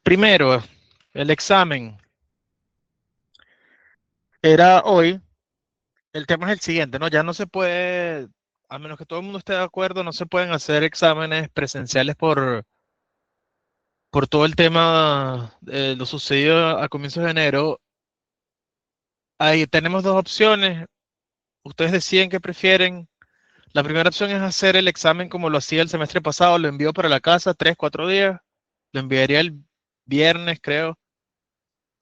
Primero, el examen era hoy. El tema es el siguiente, ¿no? Ya no se puede, a menos que todo el mundo esté de acuerdo, no se pueden hacer exámenes presenciales por todo el tema de lo sucedido a comienzos de enero. Ahí tenemos dos opciones. Ustedes deciden qué prefieren. La primera opción es hacer el examen como lo hacía el semestre pasado. Lo envío para la casa 3, 4 días. Lo enviaría el viernes, creo.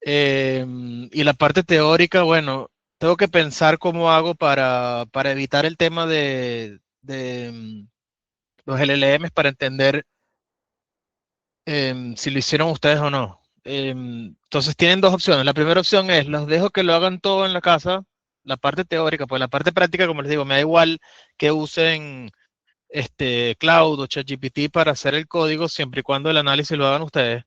Y la parte teórica, bueno, tengo que pensar cómo hago para evitar el tema de los LLMs para entender si lo hicieron ustedes o no. Entonces tienen dos opciones. La primera opción es, los dejo que lo hagan todo en la casa, la parte teórica, pues la parte práctica, como les digo, me da igual que usen Cloud o ChatGPT para hacer el código, siempre y cuando el análisis lo hagan ustedes.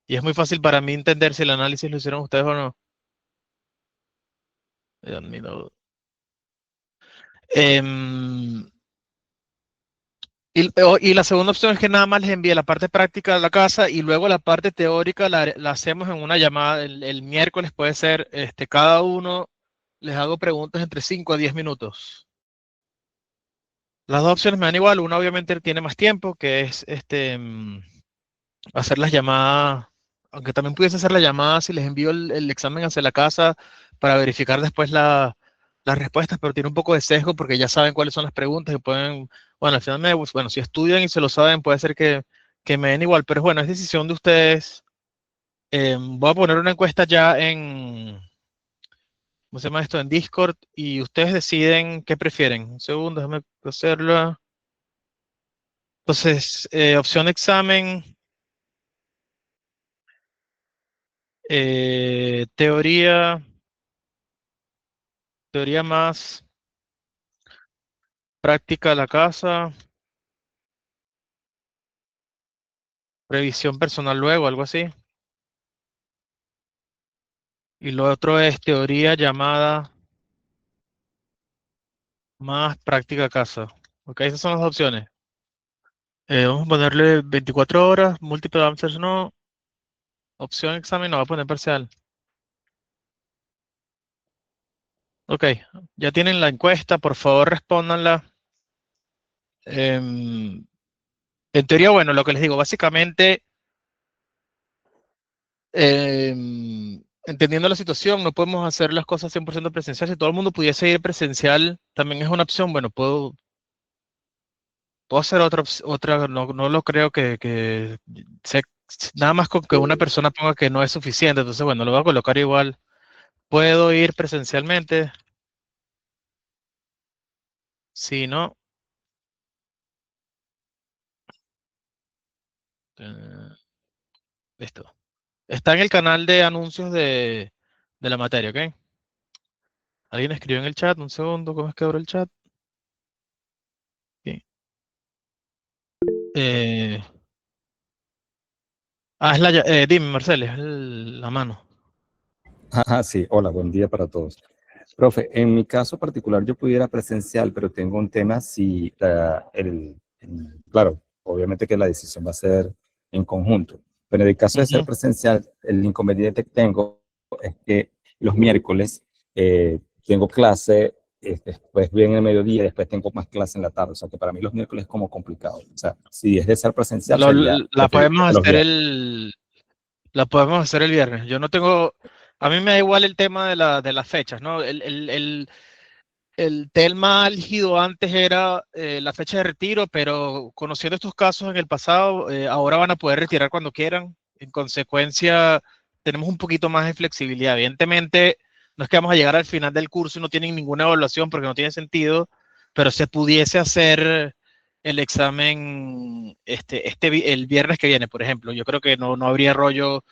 Y es muy fácil para mí entender si el análisis lo hicieron ustedes o no. Em, y la segunda opción es que nada más les envíe la parte práctica de la casa y luego la parte teórica la hacemos en una llamada el miércoles, puede ser, cada uno les hago preguntas entre 5 a 10 minutos. Las dos opciones me dan igual, una obviamente tiene más tiempo, que es hacer las llamadas, aunque también pudiese hacer la llamada si les envío el examen hacia la casa para verificar después las respuestas, pero tiene un poco de sesgo porque ya saben cuáles son las preguntas y pueden, bueno, al final, bueno, si estudian y se lo saben, puede ser que me den igual, pero bueno, es decisión de ustedes. Voy a poner una encuesta ya ¿cómo se llama esto? En Discord y ustedes deciden qué prefieren. Un segundo, déjame hacerlo. Entonces, opción examen, teoría, teoría más práctica a la casa, revisión personal luego, algo así. Y lo otro es teoría llamada más práctica a casa. Ok, esas son las opciones. Vamos a ponerle 24 horas, múltiple answers no, opción examen no, va a poner parcial. Ok, ya tienen la encuesta, por favor respóndanla. En teoría, bueno, lo que les digo, básicamente, entendiendo la situación, no podemos hacer las cosas 100% presencial. Si todo el mundo pudiese ir presencial, también es una opción. Bueno, puedo hacer otra, no lo creo que nada más con que una persona ponga que no es suficiente. Entonces, bueno, lo voy a colocar igual. Puedo ir presencialmente. Si no, eh, listo. Está en el canal de anuncios de la materia, ¿ok? Alguien escribió en el chat, un segundo, ¿cómo es que abro el chat? Ok. Eh, dime, Marcelo, es la mano. Ajá, sí, hola, buen día para todos. Profe, en mi caso particular yo pudiera presencial, pero tengo un tema si, claro, obviamente que la decisión va a ser en conjunto, pero en el caso de ser Ujú. presencial, el inconveniente que tengo es que los miércoles tengo clase, después bien el mediodía, después tengo más clase en la tarde, o sea que para mí los miércoles es como complicado. O sea, si es de ser presencial Lo- sería la preferible podemos los hacer viernes. la podemos hacer el viernes. Yo no tengo, a mí me da igual el tema de las fechas, ¿no? El tema álgido antes era la fecha de retiro, pero conociendo estos casos en el pasado, ahora van a poder retirar cuando quieran. En consecuencia, tenemos un poquito más de flexibilidad. Evidentemente, no es que vamos a llegar al final del curso y no tienen ninguna evaluación porque no tiene sentido, pero se pudiese hacer el examen el viernes que viene, por ejemplo. Yo creo que no habría rollo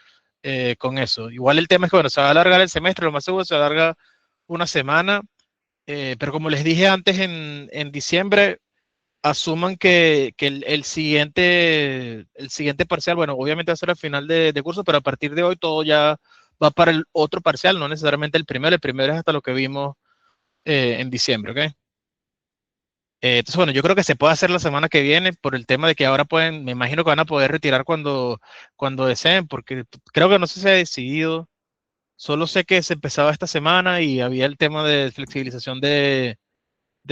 con eso. Igual el tema es que, bueno, se va a alargar el semestre, lo más seguro se alarga una semana. Pero como les dije antes, en diciembre, asuman que el siguiente parcial, bueno, obviamente va a ser al final de curso, pero a partir de hoy todo ya va para el otro parcial, no necesariamente el primero es hasta lo que vimos en diciembre, ¿ok? Entonces, bueno, yo creo que se puede hacer la semana que viene por el tema de que ahora pueden, me imagino que van a poder retirar cuando deseen, porque creo que no sé si se ha decidido. Solo sé que se empezaba esta semana y había el tema de flexibilización de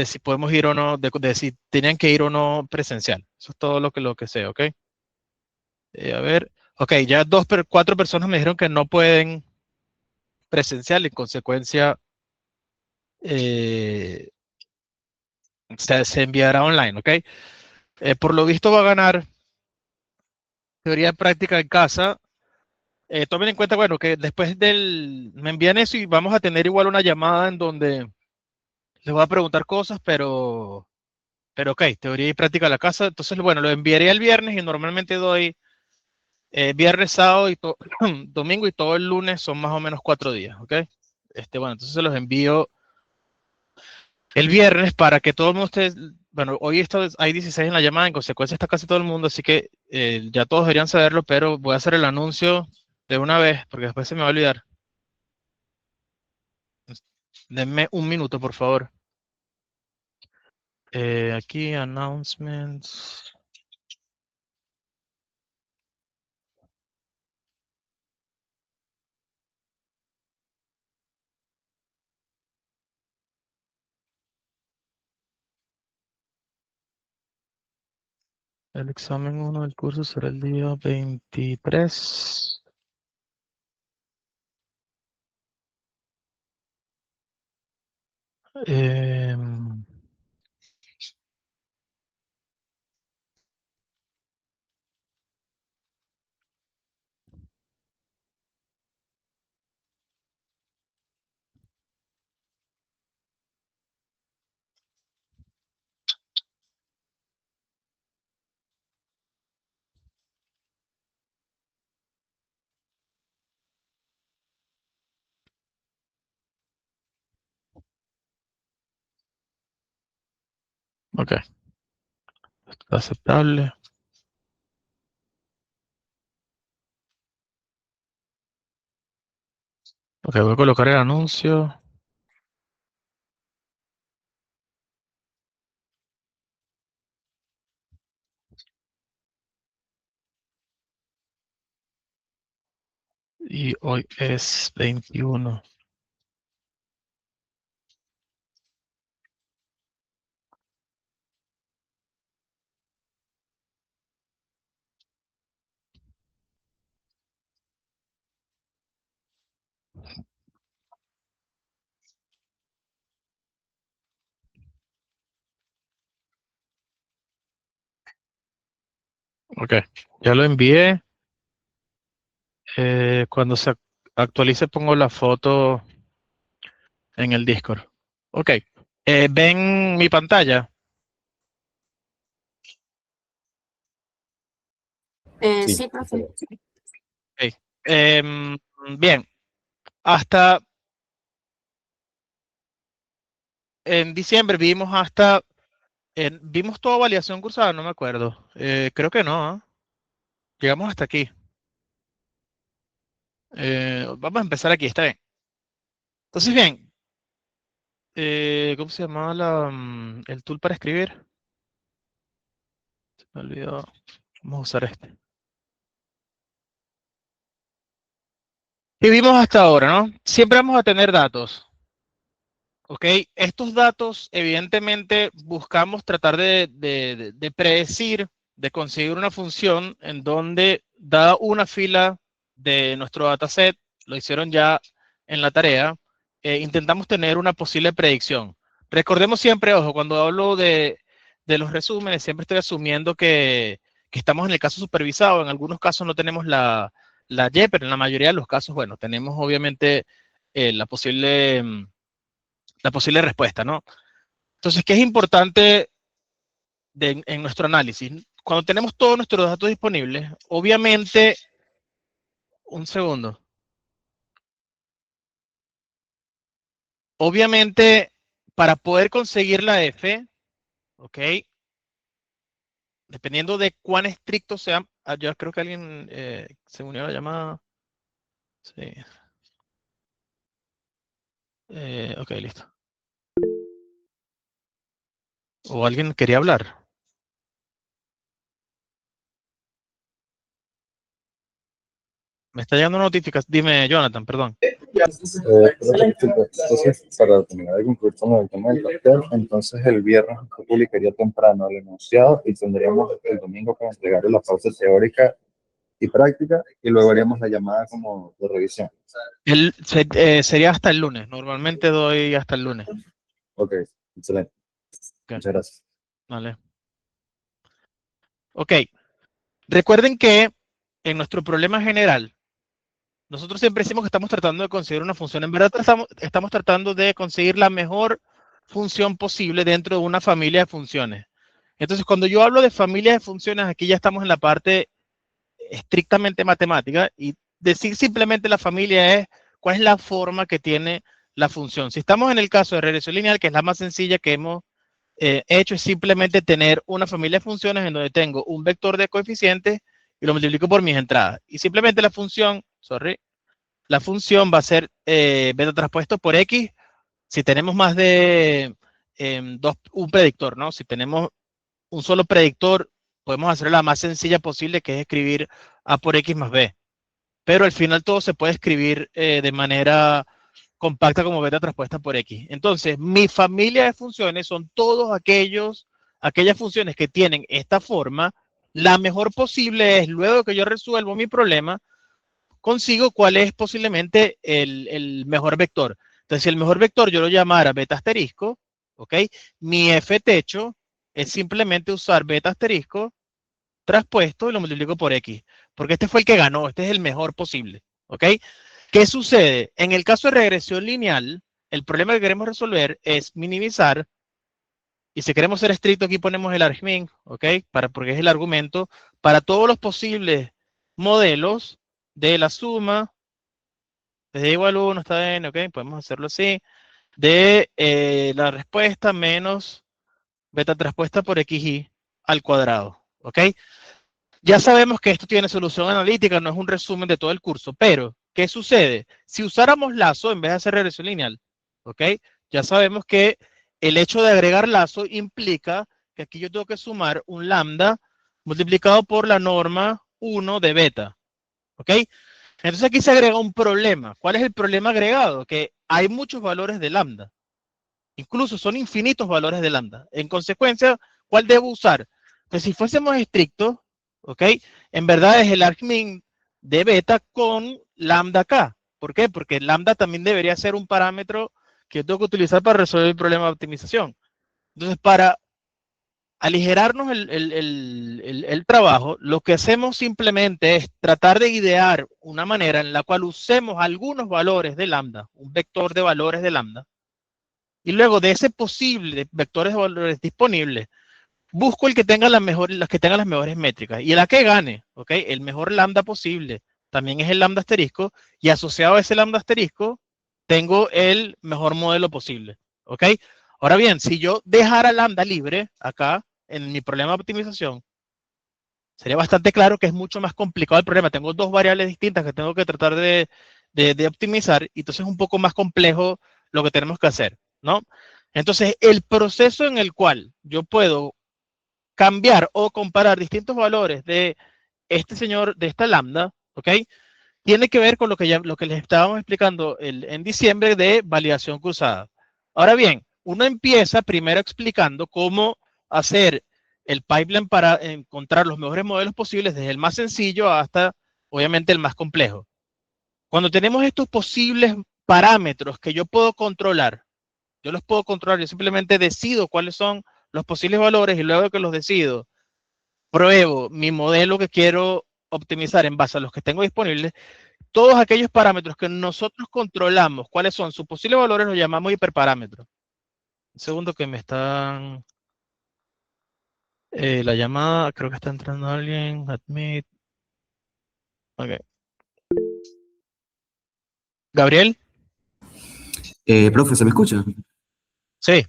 si podemos ir o no, de si tenían que ir o no presencial. Eso es todo lo que sé, ¿ok? A ver, ok, ya cuatro personas me dijeron que no pueden presencial y en consecuencia eh, se enviará online, ¿ok? Por lo visto va a ganar teoría de práctica en casa. Tomen en cuenta, bueno, que después me envían eso y vamos a tener igual una llamada en donde les voy a preguntar cosas, pero ok, teoría y práctica a la casa. Entonces, bueno, lo enviaré el viernes y normalmente doy viernes, sábado y domingo y todo el lunes son más o menos 4 días, ¿ok? Bueno, entonces se los envío el viernes para que todo el mundo esté, bueno, hoy hay 16 en la llamada, en consecuencia está casi todo el mundo, así que ya todos deberían saberlo, pero voy a hacer el anuncio de una vez porque después se me va a olvidar. Denme un minuto, por favor. Aquí, announcements. El examen 1 del curso será el día 23. Ok, está aceptable. Ok, voy a colocar el anuncio. Y hoy es 21. Ok, ya lo envié. Cuando se actualice pongo la foto en el Discord. Ok, ¿ven mi pantalla? Sí, Sí, se profe. ve. Ok. Em, bien, hasta en diciembre vimos toda validación cursada, no me acuerdo. Creo que no, ¿ah? Llegamos hasta aquí. Vamos a empezar aquí, está bien. Entonces, bien, ¿cómo se llamaba el tool para escribir? Se me olvidó. Vamos a usar este. ¿Qué vimos hasta ahora, no? Siempre vamos a tener datos. ¿Ok? Estos datos, evidentemente, buscamos tratar de predecir, de conseguir una función en donde, dada una fila de nuestro dataset, lo hicieron ya en la tarea, intentamos tener una posible predicción. Recordemos siempre, ojo, cuando hablo de los resúmenes, siempre estoy asumiendo que estamos en el caso supervisado. En algunos casos no tenemos la Y, pero en la mayoría de los casos, bueno, tenemos obviamente la posible respuesta, ¿no? Entonces, ¿qué es importante en nuestro análisis? Cuando tenemos todos nuestros datos disponibles, obviamente, un segundo, obviamente, para poder conseguir la F, ¿ok? Dependiendo de cuán estrictos sean, yo creo que alguien se unió a la llamada. Sí. Ok, listo. ¿O alguien quería hablar? Me está llegando una notificación. Dime, Jonathan, perdón. Entonces, para terminar de concluir con el tema del pastel, entonces el viernes se publicaría temprano el enunciado y tendríamos el domingo para entregar la pauta teórica y práctica y luego haríamos la llamada como de revisión. Sería hasta el lunes. Normalmente doy hasta el lunes. Ok, excelente. Okay. Muchas gracias. Vale. Ok. Recuerden que en nuestro problema general, nosotros siempre decimos que estamos tratando de conseguir una función. En verdad estamos tratando de conseguir la mejor función posible dentro de una familia de funciones. Entonces, cuando yo hablo de familia de funciones, aquí ya estamos en la parte estrictamente matemática y decir simplemente la familia es cuál es la forma que tiene la función. Si estamos en el caso de regresión lineal, que es la más sencilla que hemos hecho, es simplemente tener una familia de funciones en donde tengo un vector de coeficientes y lo multiplico por mis entradas. Y simplemente la función va a ser beta traspuesto por x si tenemos más de un predictor, ¿no? Si tenemos un solo predictor, podemos hacer la más sencilla posible, que es escribir a por x más b. Pero al final todo se puede escribir de manera compacta como beta traspuesta por x. Entonces, mi familia de funciones son todos aquellas funciones que tienen esta forma. La mejor posible es, luego que yo resuelvo mi problema, consigo cuál es posiblemente el mejor vector. Entonces, si el mejor vector yo lo llamara beta asterisco, ¿ok? Mi f techo es simplemente usar beta asterisco traspuesto y lo multiplico por x, porque este fue el que ganó, este es el mejor posible, ¿ok? ¿Qué sucede? En el caso de regresión lineal, el problema que queremos resolver es minimizar, y si queremos ser estrictos, aquí ponemos el argmin, ¿ok? Porque es el argumento, para todos los posibles modelos de la suma, desde igual a 1 está bien, ¿ok? Podemos hacerlo así, de la respuesta menos beta traspuesta por xy al cuadrado, ¿ok? Ya sabemos que esto tiene solución analítica, no es un resumen de todo el curso, pero ¿qué sucede? Si usáramos lazo en vez de hacer regresión lineal, ¿ok? Ya sabemos que el hecho de agregar lazo implica que aquí yo tengo que sumar un lambda multiplicado por la norma 1 de beta, ¿ok? Entonces aquí se agrega un problema. ¿Cuál es el problema agregado? Que hay muchos valores de lambda. Incluso son infinitos valores de lambda. En consecuencia, ¿cuál debo usar? Pues si fuésemos estrictos, ¿ok? En verdad es el argmin de beta con lambda k. ¿Por qué? Porque lambda también debería ser un parámetro que yo tengo que utilizar para resolver el problema de optimización. Entonces, para aligerarnos el trabajo, lo que hacemos simplemente es tratar de idear una manera en la cual usemos algunos valores de lambda, un vector de valores de lambda, y luego de ese posible vectores de valores disponibles, busco el que tenga las que tengan las mejores métricas y la que gane, ¿ok? El mejor lambda posible también es el lambda asterisco y asociado a ese lambda asterisco tengo el mejor modelo posible, ¿ok? Ahora bien, si yo dejara lambda libre acá en mi problema de optimización, sería bastante claro que es mucho más complicado el problema. Tengo dos variables distintas que tengo que tratar de optimizar y entonces es un poco más complejo lo que tenemos que hacer, ¿no? Entonces, el proceso en el cual yo puedo cambiar o comparar distintos valores de este señor, de esta lambda, ¿ok? Tiene que ver con lo que les estábamos explicando en diciembre de validación cruzada. Ahora bien, uno empieza primero explicando cómo hacer el pipeline para encontrar los mejores modelos posibles, desde el más sencillo hasta, obviamente, el más complejo. Cuando tenemos estos posibles parámetros que yo puedo controlar, yo los puedo controlar, yo simplemente decido cuáles son los posibles valores y luego que los decido, pruebo mi modelo que quiero optimizar en base a los que tengo disponibles. Todos aquellos parámetros que nosotros controlamos, cuáles son sus posibles valores, los llamamos hiperparámetros. Un segundo que me están... la llamada, creo que está entrando alguien. Admit. Ok. Gabriel. Profe, ¿se me escucha? Sí.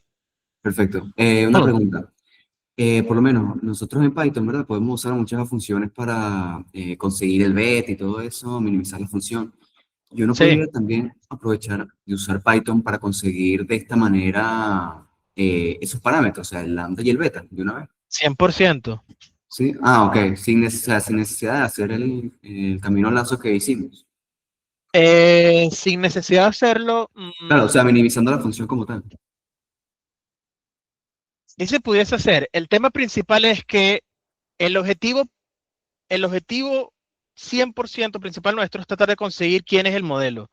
Perfecto. Una Oh, pregunta. Por lo menos nosotros en Python, ¿verdad? Podemos usar muchas funciones para conseguir el beta y todo eso, minimizar la función. Yo no sí. podría también aprovechar de usar Python para conseguir de esta manera esos parámetros, o sea, el lambda y el beta, de una vez. 100%. ¿Sí? Ok, sin necesidad de hacer el camino lazo que hicimos. Sin necesidad de hacerlo, Claro, o sea, minimizando la función como tal. sí se pudiese hacer. El tema principal es que el objetivo, el objetivo 100% principal nuestro es tratar de conseguir quién es el modelo.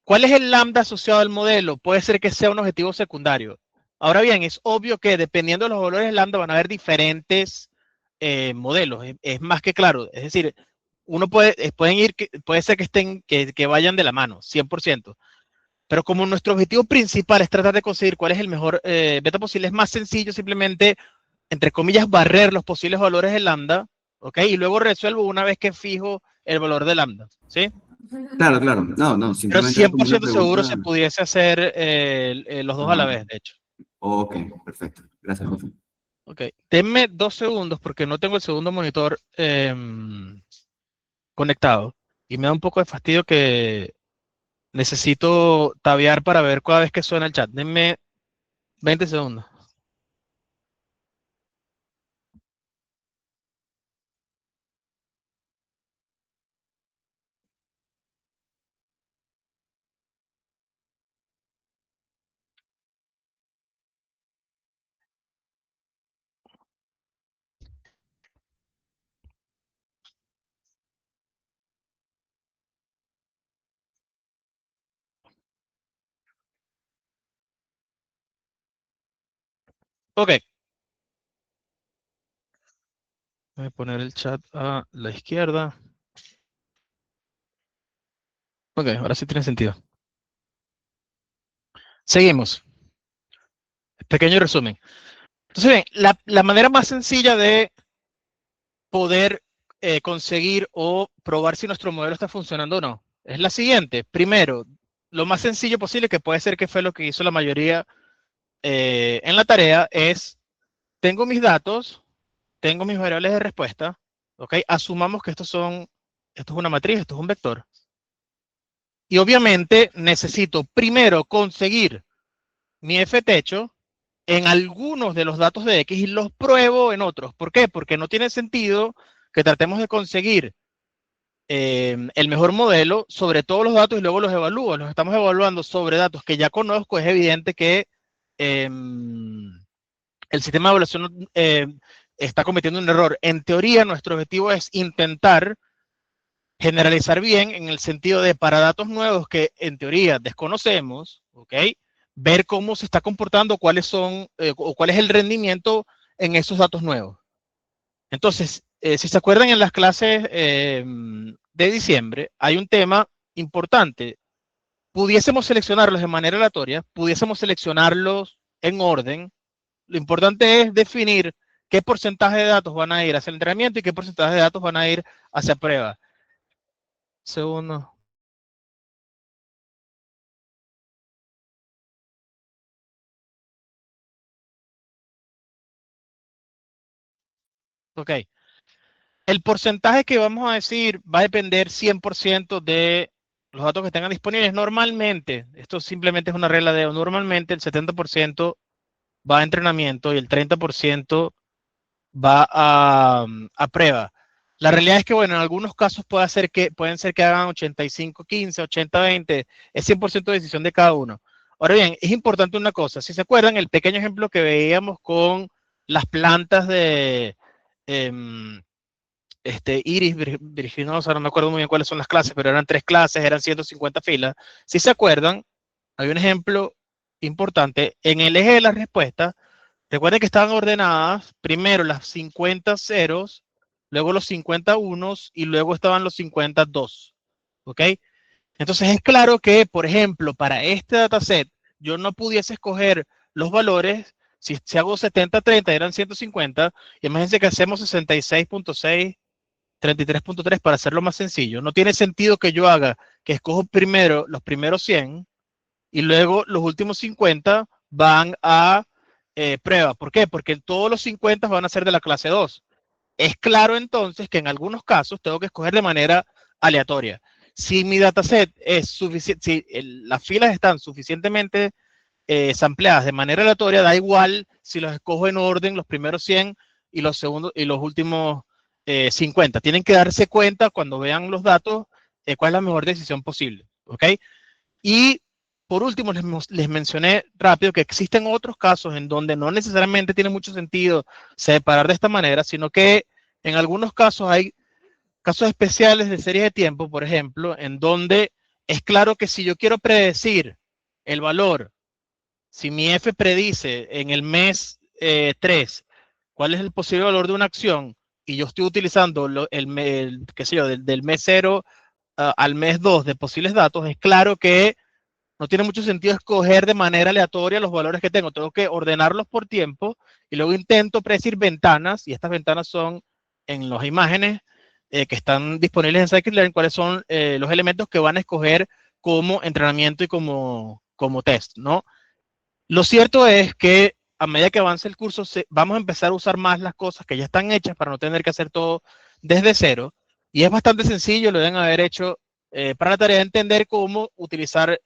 ¿Cuál es el lambda asociado al modelo? Puede ser que sea un objetivo secundario. Ahora bien, es obvio que dependiendo de los valores del lambda van a haber diferentes modelos. Es más que claro. Es decir, uno pueden ir, puede ser que estén, que vayan de la mano, 100%. Pero como nuestro objetivo principal es tratar de conseguir cuál es el mejor beta posible, es más sencillo simplemente, entre comillas, barrer los posibles valores de lambda, ¿ok? Y luego resuelvo una vez que fijo el valor de lambda, ¿sí? Claro, claro. No, Pero simplemente era como una 100% seguro se pregunta. pudiese hacer los dos a la Ah, vez, de hecho. ok, perfecto. Gracias, profe. Ok, denme 2 segundos porque no tengo el segundo monitor conectado y me da un poco de fastidio que necesito tabear para ver cada vez que suena el chat. Denme 20 segundos. Ok, voy a poner el chat a la izquierda. Ok, ahora sí tiene sentido. Seguimos. Pequeño resumen. Entonces, bien, la manera más sencilla de poder conseguir o probar si nuestro modelo está funcionando o no es la siguiente. Primero, lo más sencillo posible, que puede ser que fue lo que hizo la mayoría en la tarea, es, tengo mis datos, tengo mis variables de respuesta, ¿ok? Asumamos que esto es una matriz, esto es un vector. Y obviamente necesito primero conseguir mi f techo en algunos de los datos de X y los pruebo en otros. ¿Por qué? Porque no tiene sentido que tratemos de conseguir el mejor modelo sobre todos los datos y luego los evalúo. Los estamos evaluando sobre datos que ya conozco. Es evidente que el sistema de evaluación está cometiendo un error. En teoría, nuestro objetivo es intentar generalizar bien en el sentido de para datos nuevos que en teoría desconocemos, ¿ok? Ver cómo se está comportando, cuáles son o cuál es el rendimiento en esos datos nuevos. Entonces, si se acuerdan en las clases de diciembre, hay un tema importante. Pudiésemos seleccionarlos de manera aleatoria, pudiésemos seleccionarlos en orden. Lo importante es definir qué porcentaje de datos van a ir hacia el entrenamiento y qué porcentaje de datos van a ir hacia prueba. Segundo. Ok. El porcentaje que vamos a decir va a depender 100% de los datos que tengan disponibles. Normalmente, esto simplemente es una regla de normalmente el 70% va a entrenamiento y el 30% va a prueba. La realidad es que, bueno, en algunos casos pueden ser que hagan 85-15, 80-20, es 100% decisión de cada uno. Ahora bien, es importante una cosa, si se acuerdan, el pequeño ejemplo que veíamos con las plantas de Iris virginosa, no me acuerdo muy bien cuáles son las clases, pero eran 3 clases, eran 150 filas. Si se acuerdan, hay un ejemplo importante en el eje de la respuesta. Recuerden que estaban ordenadas primero las 50 ceros, luego los 50 unos y luego estaban los 50 dos. ¿Ok? Entonces es claro que, por ejemplo, para este dataset, yo no pudiese escoger los valores. Si hago 70-30 eran 150. Imagínense que hacemos 66.6, 33.3 para hacerlo más sencillo. No tiene sentido que yo haga que escojo primero los primeros 100 y luego los últimos 50 van a prueba. ¿Por qué? Porque todos los 50 van a ser de la clase 2. Es claro entonces que en algunos casos tengo que escoger de manera aleatoria. Si mi dataset es suficiente, si las filas están suficientemente sampleadas de manera aleatoria, da igual si los escojo en orden, los primeros 100 y los segundos y los últimos 50. Tienen que darse cuenta cuando vean los datos cuál es la mejor decisión posible, ¿ok? Y por último, les mencioné rápido que existen otros casos en donde no necesariamente tiene mucho sentido separar de esta manera, sino que en algunos casos hay casos especiales de series de tiempo, por ejemplo, en donde es claro que si yo quiero predecir el valor, si mi F predice en el mes 3 cuál es el posible valor de una acción y yo estoy utilizando qué sé yo, del mes 0 al mes 2 de posibles datos, es claro que no tiene mucho sentido escoger de manera aleatoria los valores que tengo. Tengo que ordenarlos por tiempo y luego intento predecir ventanas, y estas ventanas son en las imágenes que están disponibles en Scikit-Learn, cuáles son los elementos que van a escoger como entrenamiento y como test, ¿no? Lo cierto es que a medida que avance el curso, vamos a empezar a usar más las cosas que ya están hechas para no tener que hacer todo desde cero. Y es bastante sencillo, lo deben haber hecho para la tarea de entender cómo utilizar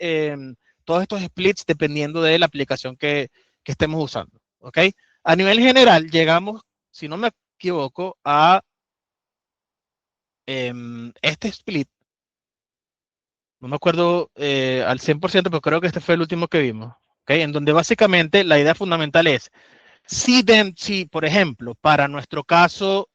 todos estos splits dependiendo de la aplicación que estemos usando. ¿Ok? A nivel general, llegamos, si no me equivoco, a este split. No me acuerdo al 100%, pero creo que este fue el último que vimos. ¿Ok? En donde básicamente la idea fundamental es, si, por ejemplo, para nuestro caso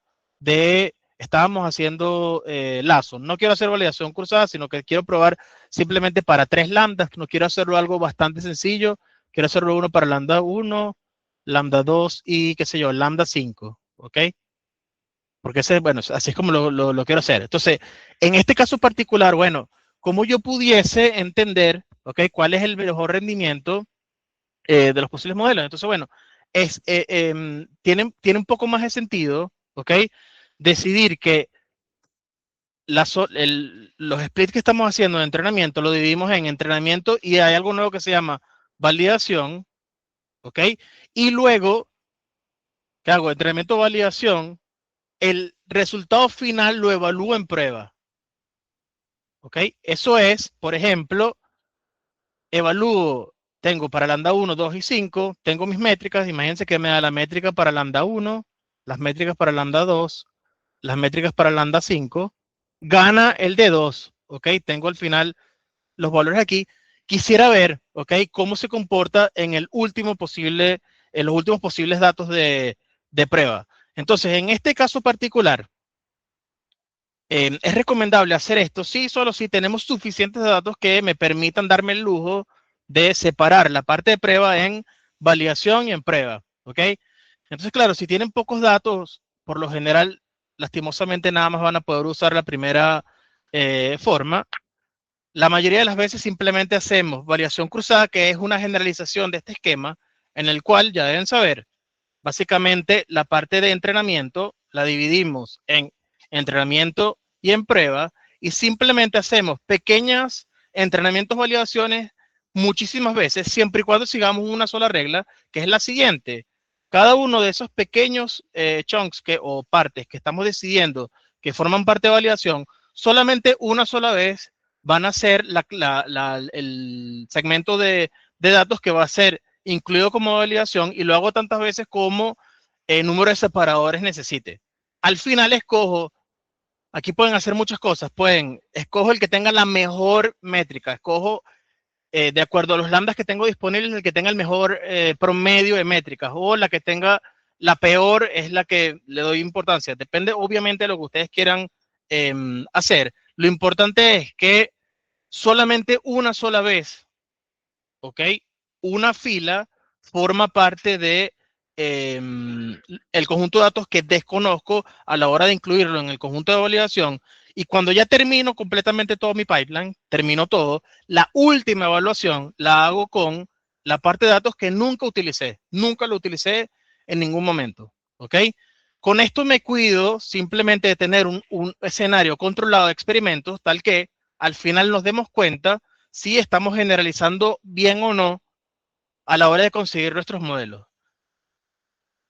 estábamos haciendo lazo, no quiero hacer validación cruzada, sino que quiero probar simplemente para 3 lambdas, no quiero hacerlo algo bastante sencillo, quiero hacerlo uno para lambda 1, lambda 2 y qué sé yo, lambda 5, ¿ok? Porque bueno, así es como lo quiero hacer. Entonces, en este caso particular, bueno, ¿cómo yo pudiese entender, ¿ok? ¿Cuál es el mejor rendimiento de los posibles modelos? Entonces, bueno, tiene un poco más de sentido, ¿ok? Decidir que los splits que estamos haciendo de entrenamiento lo dividimos en entrenamiento y hay algo nuevo que se llama validación, ¿ok? Y luego, ¿qué hago? Entrenamiento, validación, el resultado final lo evalúo en prueba, ¿ok? Eso es, por ejemplo, evalúo, tengo para lambda 1, 2 y 5, tengo mis métricas, imagínense que me da la métrica para lambda 1, las métricas para lambda 2, las métricas para lambda 5, gana el de 2, ¿ok? Tengo al final los valores aquí. Quisiera ver, ¿ok? Cómo se comporta en los últimos posibles datos de prueba. Entonces, en este caso particular, es recomendable hacer esto, sí, solo si tenemos suficientes datos que me permitan darme el lujo de separar la parte de prueba en validación y en prueba, ¿ok? Entonces, claro, si tienen pocos datos, por lo general, lastimosamente nada más van a poder usar la primera forma. La mayoría de las veces simplemente hacemos variación cruzada, que es una generalización de este esquema, en el cual, ya deben saber, básicamente la parte de entrenamiento la dividimos en entrenamiento y en prueba, y simplemente hacemos pequeños entrenamientos, validaciones muchísimas veces, siempre y cuando sigamos una sola regla, que es la siguiente. Cada uno de esos pequeños chunks o partes que estamos decidiendo que forman parte de validación, solamente una sola vez van a ser el segmento de datos que va a ser incluido como validación, y lo hago tantas veces como el número de separadores necesite. Al final escojo, aquí pueden hacer muchas cosas, escojo el que tenga la mejor métrica, escojo de acuerdo a los lambdas que tengo disponibles, el que tenga el mejor promedio de métricas, o la que tenga la peor es la que le doy importancia. Depende obviamente de lo que ustedes quieran hacer. Lo importante es que solamente una sola vez, ¿ok? Una fila forma parte de el conjunto de datos que desconozco a la hora de incluirlo en el conjunto de validación. Y cuando ya termino completamente todo mi pipeline, termino todo, la última evaluación la hago con la parte de datos que nunca lo utilicé en ningún momento, ¿ok? Con esto me cuido simplemente de tener un escenario controlado de experimentos tal que al final nos demos cuenta si estamos generalizando bien o no a la hora de conseguir nuestros modelos.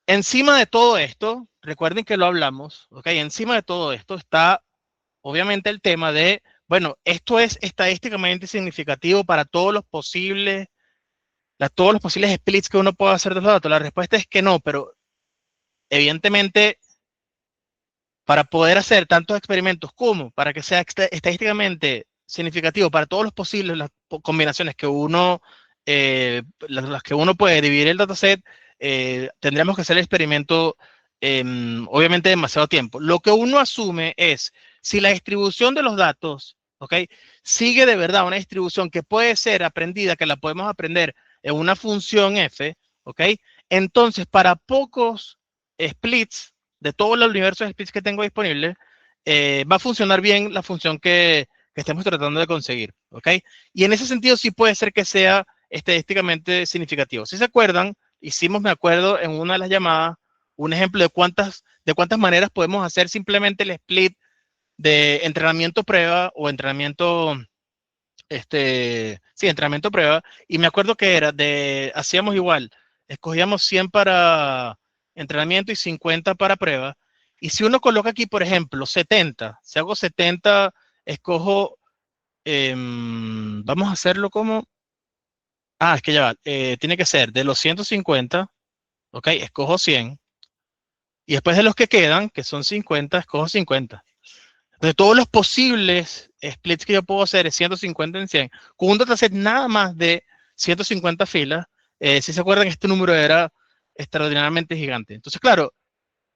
Encima de todo esto, recuerden que lo hablamos, ¿ok? Encima de todo esto está obviamente el tema de, bueno, esto es estadísticamente significativo para todos los posibles todos los posibles splits que uno pueda hacer de los datos? La respuesta es que no, pero evidentemente para poder hacer tantos experimentos como para que sea estadísticamente significativo para todos los posibles las combinaciones que uno, las que uno puede dividir el dataset, tendríamos que hacer el experimento obviamente demasiado tiempo. Lo que uno asume es si la distribución de los datos, ¿ok? Sigue de verdad una distribución que puede ser aprendida, que la podemos aprender en una función f, ¿ok? Entonces, para pocos splits de todo el universo de splits que tengo disponible, va a funcionar bien la función que estemos tratando de conseguir, ¿ok? Y en ese sentido sí puede ser que sea estadísticamente significativo. Si se acuerdan, hicimos, me acuerdo, en una de las llamadas, un ejemplo de cuántas maneras podemos hacer simplemente el split de entrenamiento prueba o entrenamiento, sí, entrenamiento prueba, y me acuerdo que era hacíamos igual, escogíamos 100 para entrenamiento y 50 para prueba, y si uno coloca aquí, por ejemplo, 70, si hago 70, escojo, vamos a hacerlo como, es que ya va, tiene que ser de los 150, ok, escojo 100, y después de los que quedan, que son 50, escojo 50. De todos los posibles splits que yo puedo hacer es 150 en 100, con un dataset nada más de 150 filas. Si se acuerdan, este número era extraordinariamente gigante. Entonces, claro,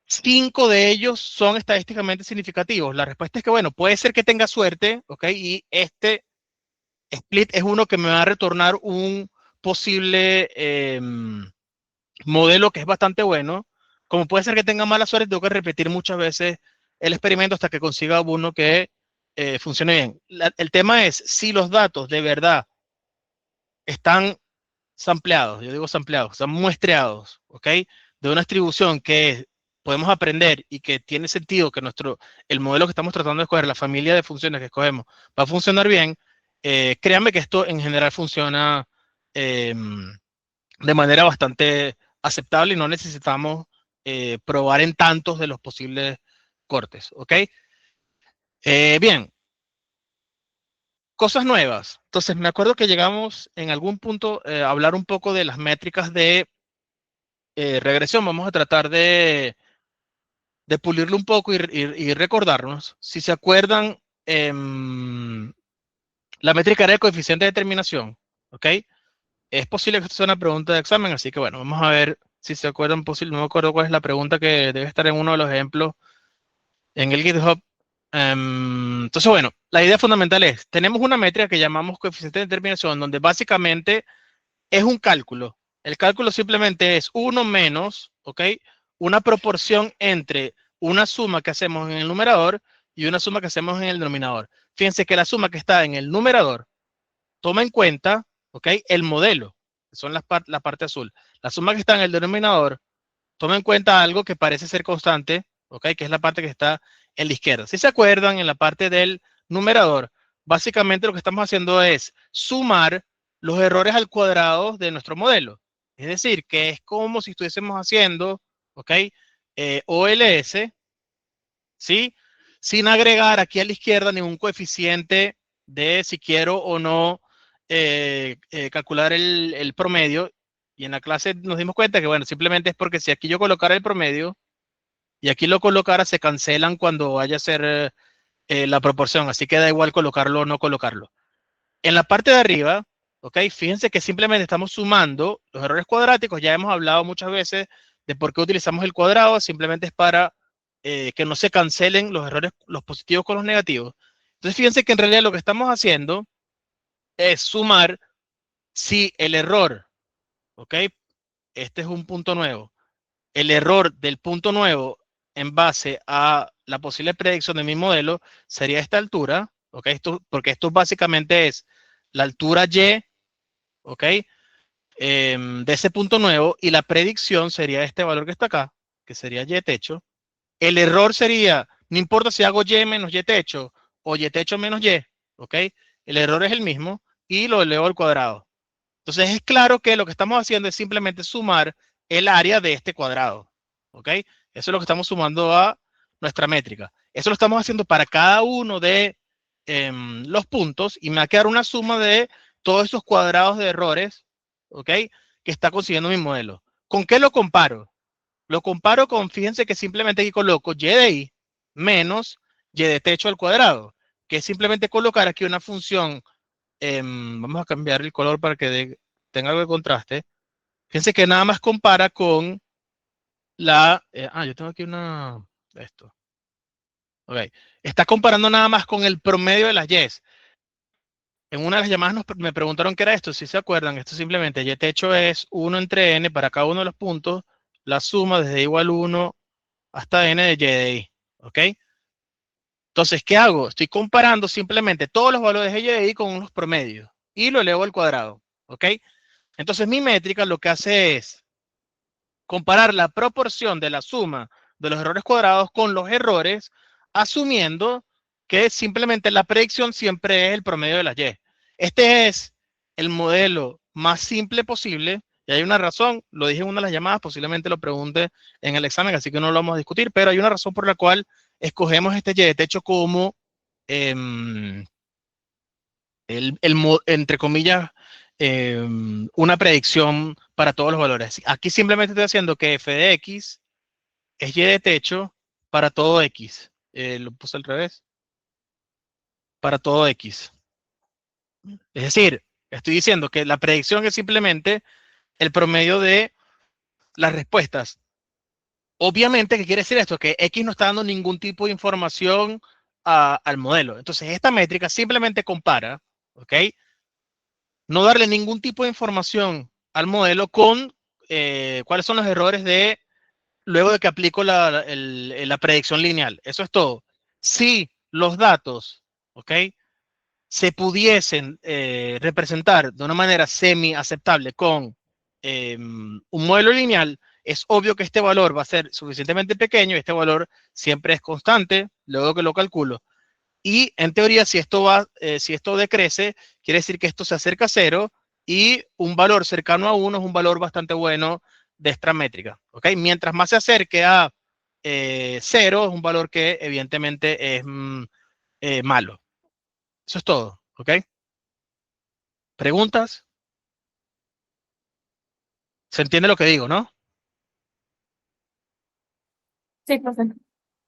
5 de ellos son estadísticamente significativos. La respuesta es que, bueno, puede ser que tenga suerte, ¿ok? Y este split es uno que me va a retornar un posible modelo que es bastante bueno. Como puede ser que tenga mala suerte, tengo que repetir muchas veces el experimento hasta que consiga uno que funcione bien. El tema es si los datos de verdad están sampleados, yo digo sampleados, están muestreados, ¿ok? De una distribución que podemos aprender y que tiene sentido que el modelo que estamos tratando de escoger, la familia de funciones que escogemos, va a funcionar bien. Créanme que esto en general funciona de manera bastante aceptable y no necesitamos probar en tantos de los posibles cortes, ¿ok? Bien, cosas nuevas. Entonces, me acuerdo que llegamos en algún punto a hablar un poco de las métricas de regresión. Vamos a tratar de pulirlo un poco y recordarnos. Si se acuerdan, la métrica era el coeficiente de determinación, ¿ok? Es posible que esto sea una pregunta de examen, así que bueno, vamos a ver si se acuerdan. No me acuerdo cuál es la pregunta que debe estar en uno de los ejemplos en el GitHub. Entonces, bueno, la idea fundamental es, tenemos una métrica que llamamos coeficiente de determinación, donde básicamente es un cálculo. El cálculo simplemente es 1 menos, ¿ok? Una proporción entre una suma que hacemos en el numerador y una suma que hacemos en el denominador. Fíjense que la suma que está en el numerador toma en cuenta, ¿ok? El modelo, que son la parte azul. La suma que está en el denominador toma en cuenta algo que parece ser constante, ¿ok? Que es la parte que está en la izquierda. Si se acuerdan, en la parte del numerador, básicamente lo que estamos haciendo es sumar los errores al cuadrado de nuestro modelo. Es decir, que es como si estuviésemos haciendo, ¿ok? OLS, ¿sí? Sin agregar aquí a la izquierda ningún coeficiente de si quiero o no calcular el promedio. Y en la clase nos dimos cuenta que, bueno, simplemente es porque si aquí yo colocara el promedio y aquí lo colocara, se cancelan cuando vaya a ser la proporción. Así que da igual colocarlo o no colocarlo. En la parte de arriba, ¿ok? Fíjense que simplemente estamos sumando los errores cuadráticos. Ya hemos hablado muchas veces de por qué utilizamos el cuadrado. Simplemente es para que no se cancelen los errores, los positivos con los negativos. Entonces, fíjense que en realidad lo que estamos haciendo es sumar si el error, ¿ok? Este es un punto nuevo. El error del punto nuevo en base a la posible predicción de mi modelo sería esta altura, ¿ok? Porque esto básicamente es la altura Y, ¿ok? De ese punto nuevo, y la predicción sería este valor que está acá, que sería Y techo. El error sería, no importa si hago Y menos Y techo o Y techo menos Y, ¿ok? El error es el mismo y lo elevo al cuadrado. Entonces es claro que lo que estamos haciendo es simplemente sumar el área de este cuadrado, ¿ok? Eso es lo que estamos sumando a nuestra métrica. Eso lo estamos haciendo para cada uno de los puntos y me va a quedar una suma de todos esos cuadrados de errores ¿ok? Que está consiguiendo mi modelo. ¿Con qué lo comparo? Lo comparo con, fíjense que simplemente aquí coloco y de i menos y de techo al cuadrado, que es simplemente colocar aquí una función, vamos a cambiar el color para que tenga algo de contraste. Fíjense que nada más compara con yo tengo aquí esto. Ok, está comparando nada más con el promedio de las yes. En una de las llamadas me preguntaron qué era esto, si se acuerdan, esto simplemente y techo es 1 entre n para cada uno de los puntos, la suma desde igual 1 hasta n de y de i, ¿ok? Entonces, ¿qué hago? Estoy comparando simplemente todos los valores de y de i con unos promedios y lo elevo al cuadrado, ¿ok? Entonces, mi métrica lo que hace es comparar la proporción de la suma de los errores cuadrados con los errores, asumiendo que simplemente la predicción siempre es el promedio de las y. Este es el modelo más simple posible, y hay una razón, lo dije en una de las llamadas, posiblemente lo pregunte en el examen, así que no lo vamos a discutir, pero hay una razón por la cual escogemos este y de techo como, entre comillas, una predicción para todos los valores. Aquí simplemente estoy haciendo que f de x es y de techo para todo x. Lo puse al revés. Para todo x. Es decir, estoy diciendo que la predicción es simplemente el promedio de las respuestas. Obviamente, ¿qué quiere decir esto? Que x no está dando ningún tipo de información al modelo. Entonces, esta métrica simplemente compara, ¿ok? No darle ningún tipo de información al modelo con cuáles son los errores luego de que aplico la predicción lineal. Eso es todo. Si los datos, ¿ok?, se pudiesen representar de una manera semi-aceptable con un modelo lineal, es obvio que este valor va a ser suficientemente pequeño y este valor siempre es constante, luego que lo calculo. Y en teoría, si esto decrece, quiere decir que esto se acerca a 0 y un valor cercano a 1 es un valor bastante bueno de esta métrica. ¿Ok? Mientras más se acerque a 0, es un valor que evidentemente es malo. Eso es todo. ¿Ok? ¿Preguntas? ¿Se entiende lo que digo, no? Sí, profe.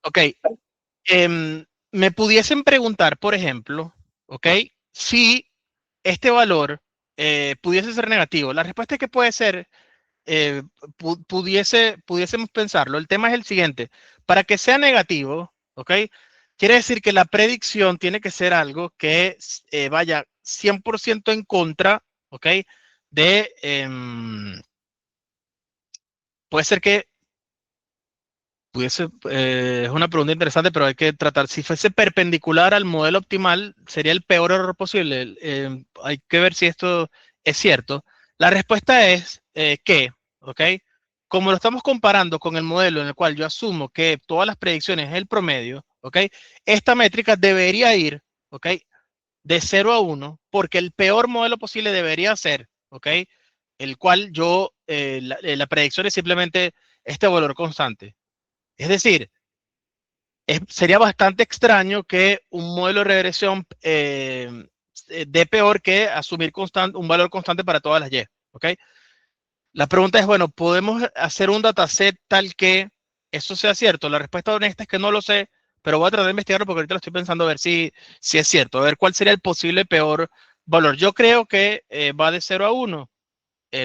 Ok. Me pudiesen preguntar, por ejemplo, ¿ok?, si este valor pudiese ser negativo. La respuesta es que puede ser, pudiésemos pensarlo. El tema es el siguiente. Para que sea negativo, ¿ok?, quiere decir que la predicción tiene que ser algo que vaya 100% en contra, ¿ok?, puede ser que es una pregunta interesante, pero hay que tratar. Si fuese perpendicular al modelo optimal, sería el peor error posible. Hay que ver si esto es cierto. La respuesta es que, ¿ok? Como lo estamos comparando con el modelo en el cual yo asumo que todas las predicciones es el promedio, ¿ok? Esta métrica debería ir, ¿ok?, de 0 a 1, porque el peor modelo posible debería ser, ¿ok?, el cual la predicción es simplemente este valor constante. Es decir, sería bastante extraño que un modelo de regresión dé peor que asumir un valor constante para todas las y. ¿Ok? La pregunta es, bueno, ¿podemos hacer un dataset tal que eso sea cierto? La respuesta honesta es que no lo sé, pero voy a tratar de investigarlo porque ahorita lo estoy pensando a ver si es cierto, a ver cuál sería el posible peor valor. Yo creo que va de 0 a 1.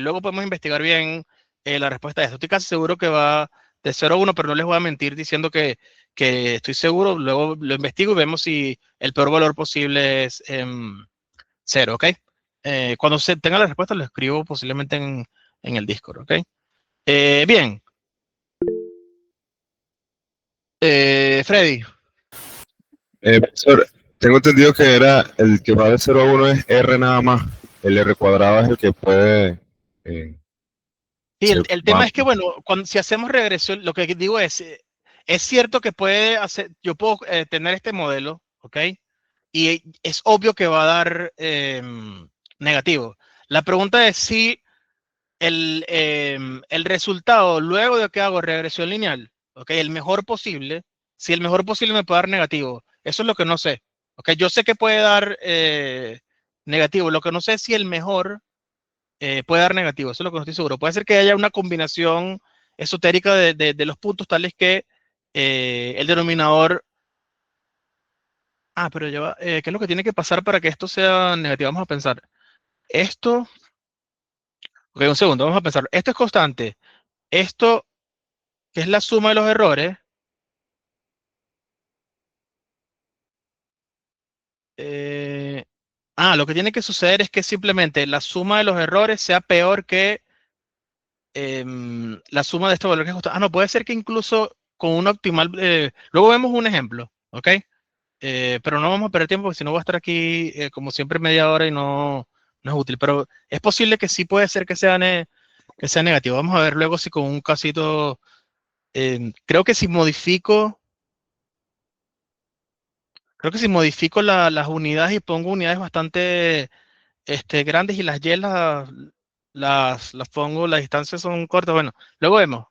Luego podemos investigar bien la respuesta de esto. Estoy casi seguro que va de 0 a 1, pero no les voy a mentir diciendo que estoy seguro. Luego lo investigo y vemos si el peor valor posible es 0, ¿ok? Cuando se tenga la respuesta, lo escribo posiblemente en el Discord, ¿ok? Bien. Freddy. Profesor, tengo entendido que era el que va de 0 a 1 es R nada más. El R cuadrado es el que puede Sí, ser el tema más. es que, bueno, si hacemos regresión, lo que digo es cierto que yo puedo tener este modelo, ¿ok? Y es obvio que va a dar negativo. La pregunta es si el resultado, luego de que hago regresión lineal, ¿ok?, el mejor posible, si el mejor posible me puede dar negativo. Eso es lo que no sé. ¿Ok? Yo sé que puede dar negativo. Lo que no sé es si el mejor puede dar negativo, eso es lo que no estoy seguro. Puede ser que haya una combinación esotérica de los puntos tales que el denominador... Ah, pero ya va, ¿qué es lo que tiene que pasar para que esto sea negativo? Vamos a pensar. Esto, ok, un segundo, vamos a pensar. Esto es constante. Esto, que es la suma de los errores, eh, lo que tiene que suceder es que simplemente la suma de los errores sea peor que la suma de estos valores que es constante. No, puede ser que incluso con un optimal, luego vemos un ejemplo, ¿ok? Pero no vamos a perder tiempo porque si no voy a estar aquí como siempre media hora y no es útil. Pero es posible que sí puede ser que sea negativo. Vamos a ver luego si con un casito, creo que si modifico, las unidades y pongo unidades bastante grandes y las y las pongo, las distancias son cortas. Bueno, luego vemos.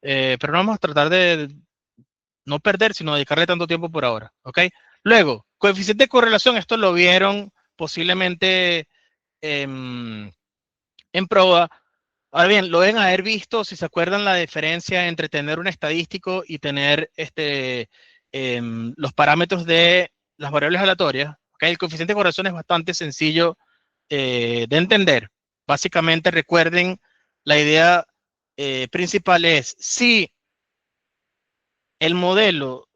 Pero no vamos a tratar de no perder, sino dedicarle tanto tiempo por ahora, ¿ok? Luego, coeficiente de correlación, esto lo vieron posiblemente en prueba. Ahora bien, lo deben haber visto, si se acuerdan, la diferencia entre tener un estadístico y tener los parámetros de las variables aleatorias. ¿Okay? El coeficiente de correlación es bastante sencillo de entender. Básicamente, recuerden, la idea principal es si el modelo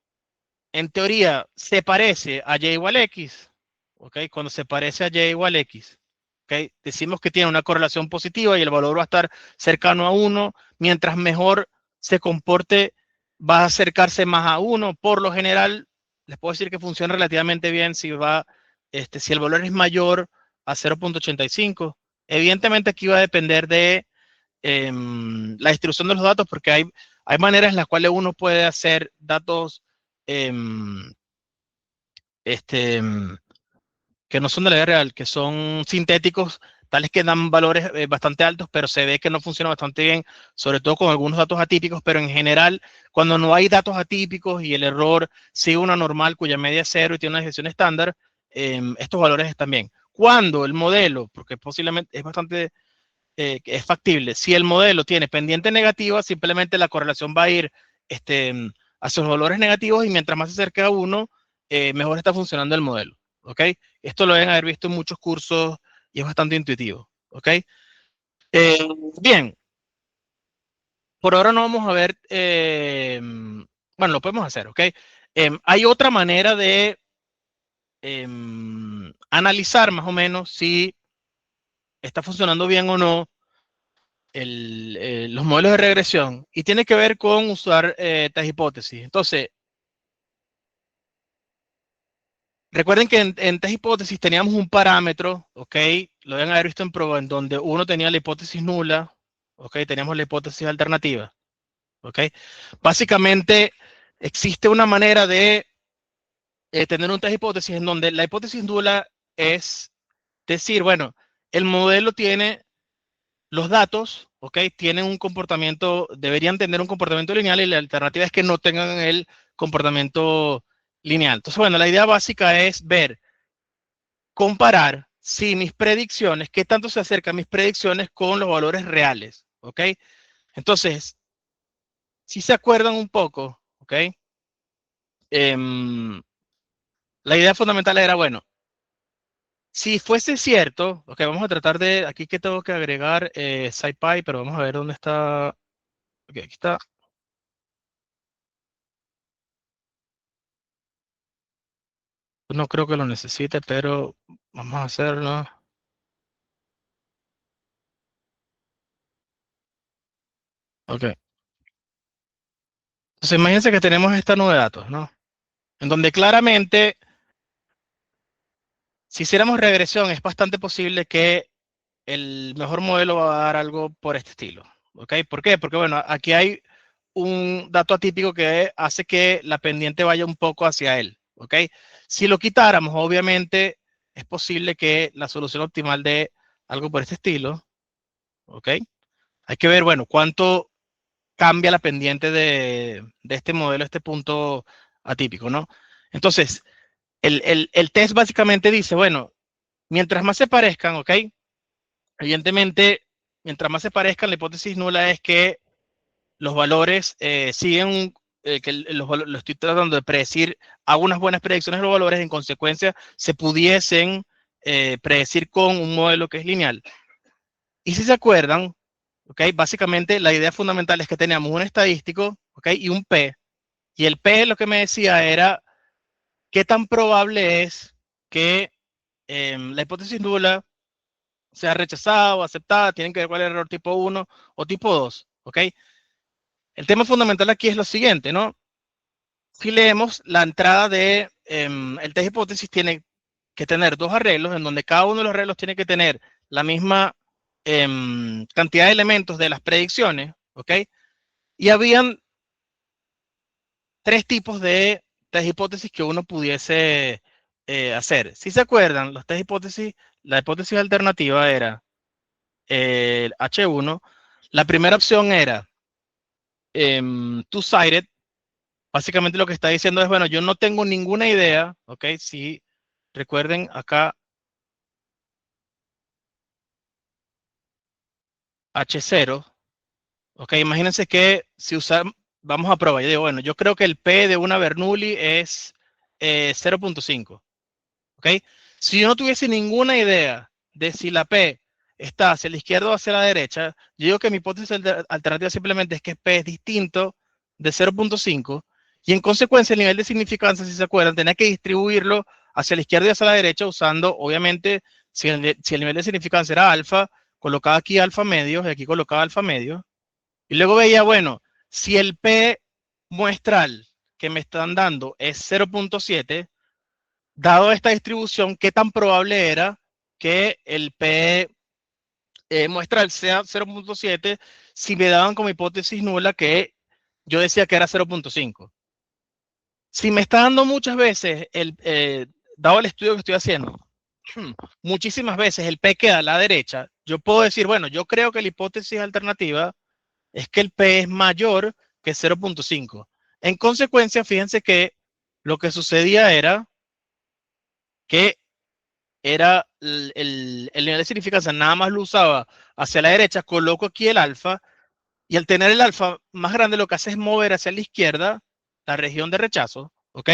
en teoría se parece a y igual x, ¿ok? Cuando se parece a y igual x, ¿ok? Decimos que tiene una correlación positiva y el valor va a estar cercano a 1, mientras mejor se comporte, va a acercarse más a 1. Por lo general, les puedo decir que funciona relativamente bien si si el valor es mayor a 0.85. Evidentemente aquí va a depender de la distribución de los datos, porque hay maneras en las cuales uno puede hacer datos este, que no son de la vida real, que son sintéticos, tales que dan valores bastante altos, pero se ve que no funciona bastante bien, sobre todo con algunos datos atípicos, pero en general, cuando no hay datos atípicos y el error sigue una normal cuya media es 0 y tiene una desviación estándar, estos valores están bien. Cuando el modelo, porque posiblemente es bastante es factible. Si el modelo tiene pendiente negativa, simplemente la correlación va a ir hacia los valores negativos y mientras más se acerque a 1, mejor está funcionando el modelo. ¿Ok? Esto lo deben haber visto en muchos cursos y es bastante intuitivo. ¿Ok? Bien, por ahora no vamos a ver, bueno, lo podemos hacer, ¿ok? Hay otra manera de analizar más o menos si está funcionando bien o no los modelos de regresión y tiene que ver con usar estas hipótesis. Entonces, recuerden que en estas hipótesis teníamos un parámetro, ¿ok? Lo deben haber visto en prueba, en donde uno tenía la hipótesis nula, ¿ok? Teníamos la hipótesis alternativa, ¿ok? Básicamente, existe una manera de tener un test hipótesis en donde la hipótesis nula es decir, bueno, el modelo tiene los datos, ¿ok? Tienen un comportamiento, deberían tener un comportamiento lineal y la alternativa es que no tengan el comportamiento lineal. Entonces, bueno, la idea básica es ver, comparar si mis predicciones, qué tanto se acercan mis predicciones con los valores reales, ¿ok? Entonces, si se acuerdan un poco, ¿ok? La idea fundamental era, bueno, si fuese cierto, ok, vamos a tratar de, aquí que tengo que agregar SciPy, pero vamos a ver dónde está, ok, aquí está. No creo que lo necesite, pero vamos a hacerlo. Ok. Entonces imagínense que tenemos esta nube de datos, ¿no? En donde claramente, si hiciéramos regresión, es bastante posible que el mejor modelo va a dar algo por este estilo. ¿Ok? ¿Por qué? Porque, bueno, aquí hay un dato atípico que hace que la pendiente vaya un poco hacia él. ¿Ok? Si lo quitáramos, obviamente, es posible que la solución optimal dé algo por este estilo. ¿Ok? Hay que ver, bueno, cuánto cambia la pendiente de este modelo, este punto atípico, ¿no? Entonces, el test básicamente dice, bueno, mientras más se parezcan, ¿ok? Evidentemente, mientras más se parezcan, la hipótesis nula es que los valores siguen, lo estoy tratando de predecir, hago unas buenas predicciones de los valores, en consecuencia se pudiesen predecir con un modelo que es lineal. Y si se acuerdan, ¿okay? Básicamente la idea fundamental es que teníamos un estadístico, ¿okay? Y un P, y el P lo que me decía era qué tan probable es que la hipótesis nula sea rechazada o aceptada, tienen que ver cuál es el error tipo 1 o tipo 2, ¿ok? El tema fundamental aquí es lo siguiente, ¿no? Si leemos la entrada de el test de hipótesis, tiene que tener dos arreglos, en donde cada uno de los arreglos tiene que tener la misma cantidad de elementos de las predicciones, ¿ok? Y habían tres tipos de test de hipótesis que uno pudiese hacer. Si se acuerdan, los test de hipótesis, la hipótesis alternativa era el H1. La primera opción era two-sided. Básicamente lo que está diciendo es, bueno, yo no tengo ninguna idea, ¿ok? Si recuerden acá, H0, ¿ok? Imagínense que si usamos, vamos a probar, yo digo, bueno, yo creo que el P de una Bernoulli es 0.5, ¿ok? Si yo no tuviese ninguna idea de si la P está hacia la izquierda o hacia la derecha, yo digo que mi hipótesis alternativa simplemente es que P es distinto de 0.5 y en consecuencia el nivel de significancia, si se acuerdan, tenía que distribuirlo hacia la izquierda y hacia la derecha usando, obviamente, si el nivel de significancia era alfa, colocaba aquí alfa medio y aquí colocaba alfa medio. Y luego veía, bueno, si el P muestral que me están dando es 0.7, dado esta distribución, ¿qué tan probable era que el P muestral sea 0.7 si me daban como hipótesis nula que yo decía que era 0.5? Si me está dando muchas veces, dado el estudio que estoy haciendo, muchísimas veces el P queda a la derecha, yo puedo decir, bueno, yo creo que la hipótesis alternativa es que el P es mayor que 0.5. En consecuencia, fíjense que lo que sucedía era que era el nivel de significancia, nada más lo usaba hacia la derecha, coloco aquí el alfa, y al tener el alfa más grande lo que hace es mover hacia la izquierda la región de rechazo, ¿ok?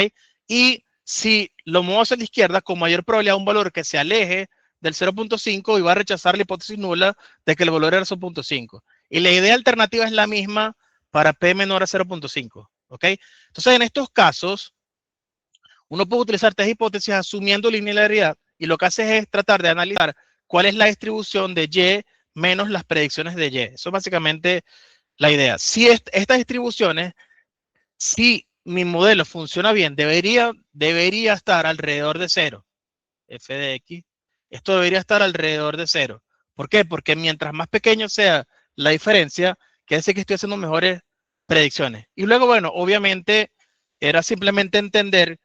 Y si lo muevo hacia la izquierda, con mayor probabilidad un valor que se aleje del 0.5 y va a rechazar la hipótesis nula de que el valor era 0.5. Y la idea alternativa es la misma para P menor a 0.5, ¿ok? Entonces, en estos casos, uno puede utilizar tres hipótesis asumiendo linealidad y lo que hace es tratar de analizar cuál es la distribución de Y menos las predicciones de Y. Eso es básicamente la idea. Si estas distribuciones, si mi modelo funciona bien, debería estar alrededor de 0. F de X. Esto debería estar alrededor de 0. ¿Por qué? Porque mientras más pequeño sea la diferencia, quiere decir que estoy haciendo mejores predicciones. Y luego, bueno, obviamente era simplemente entender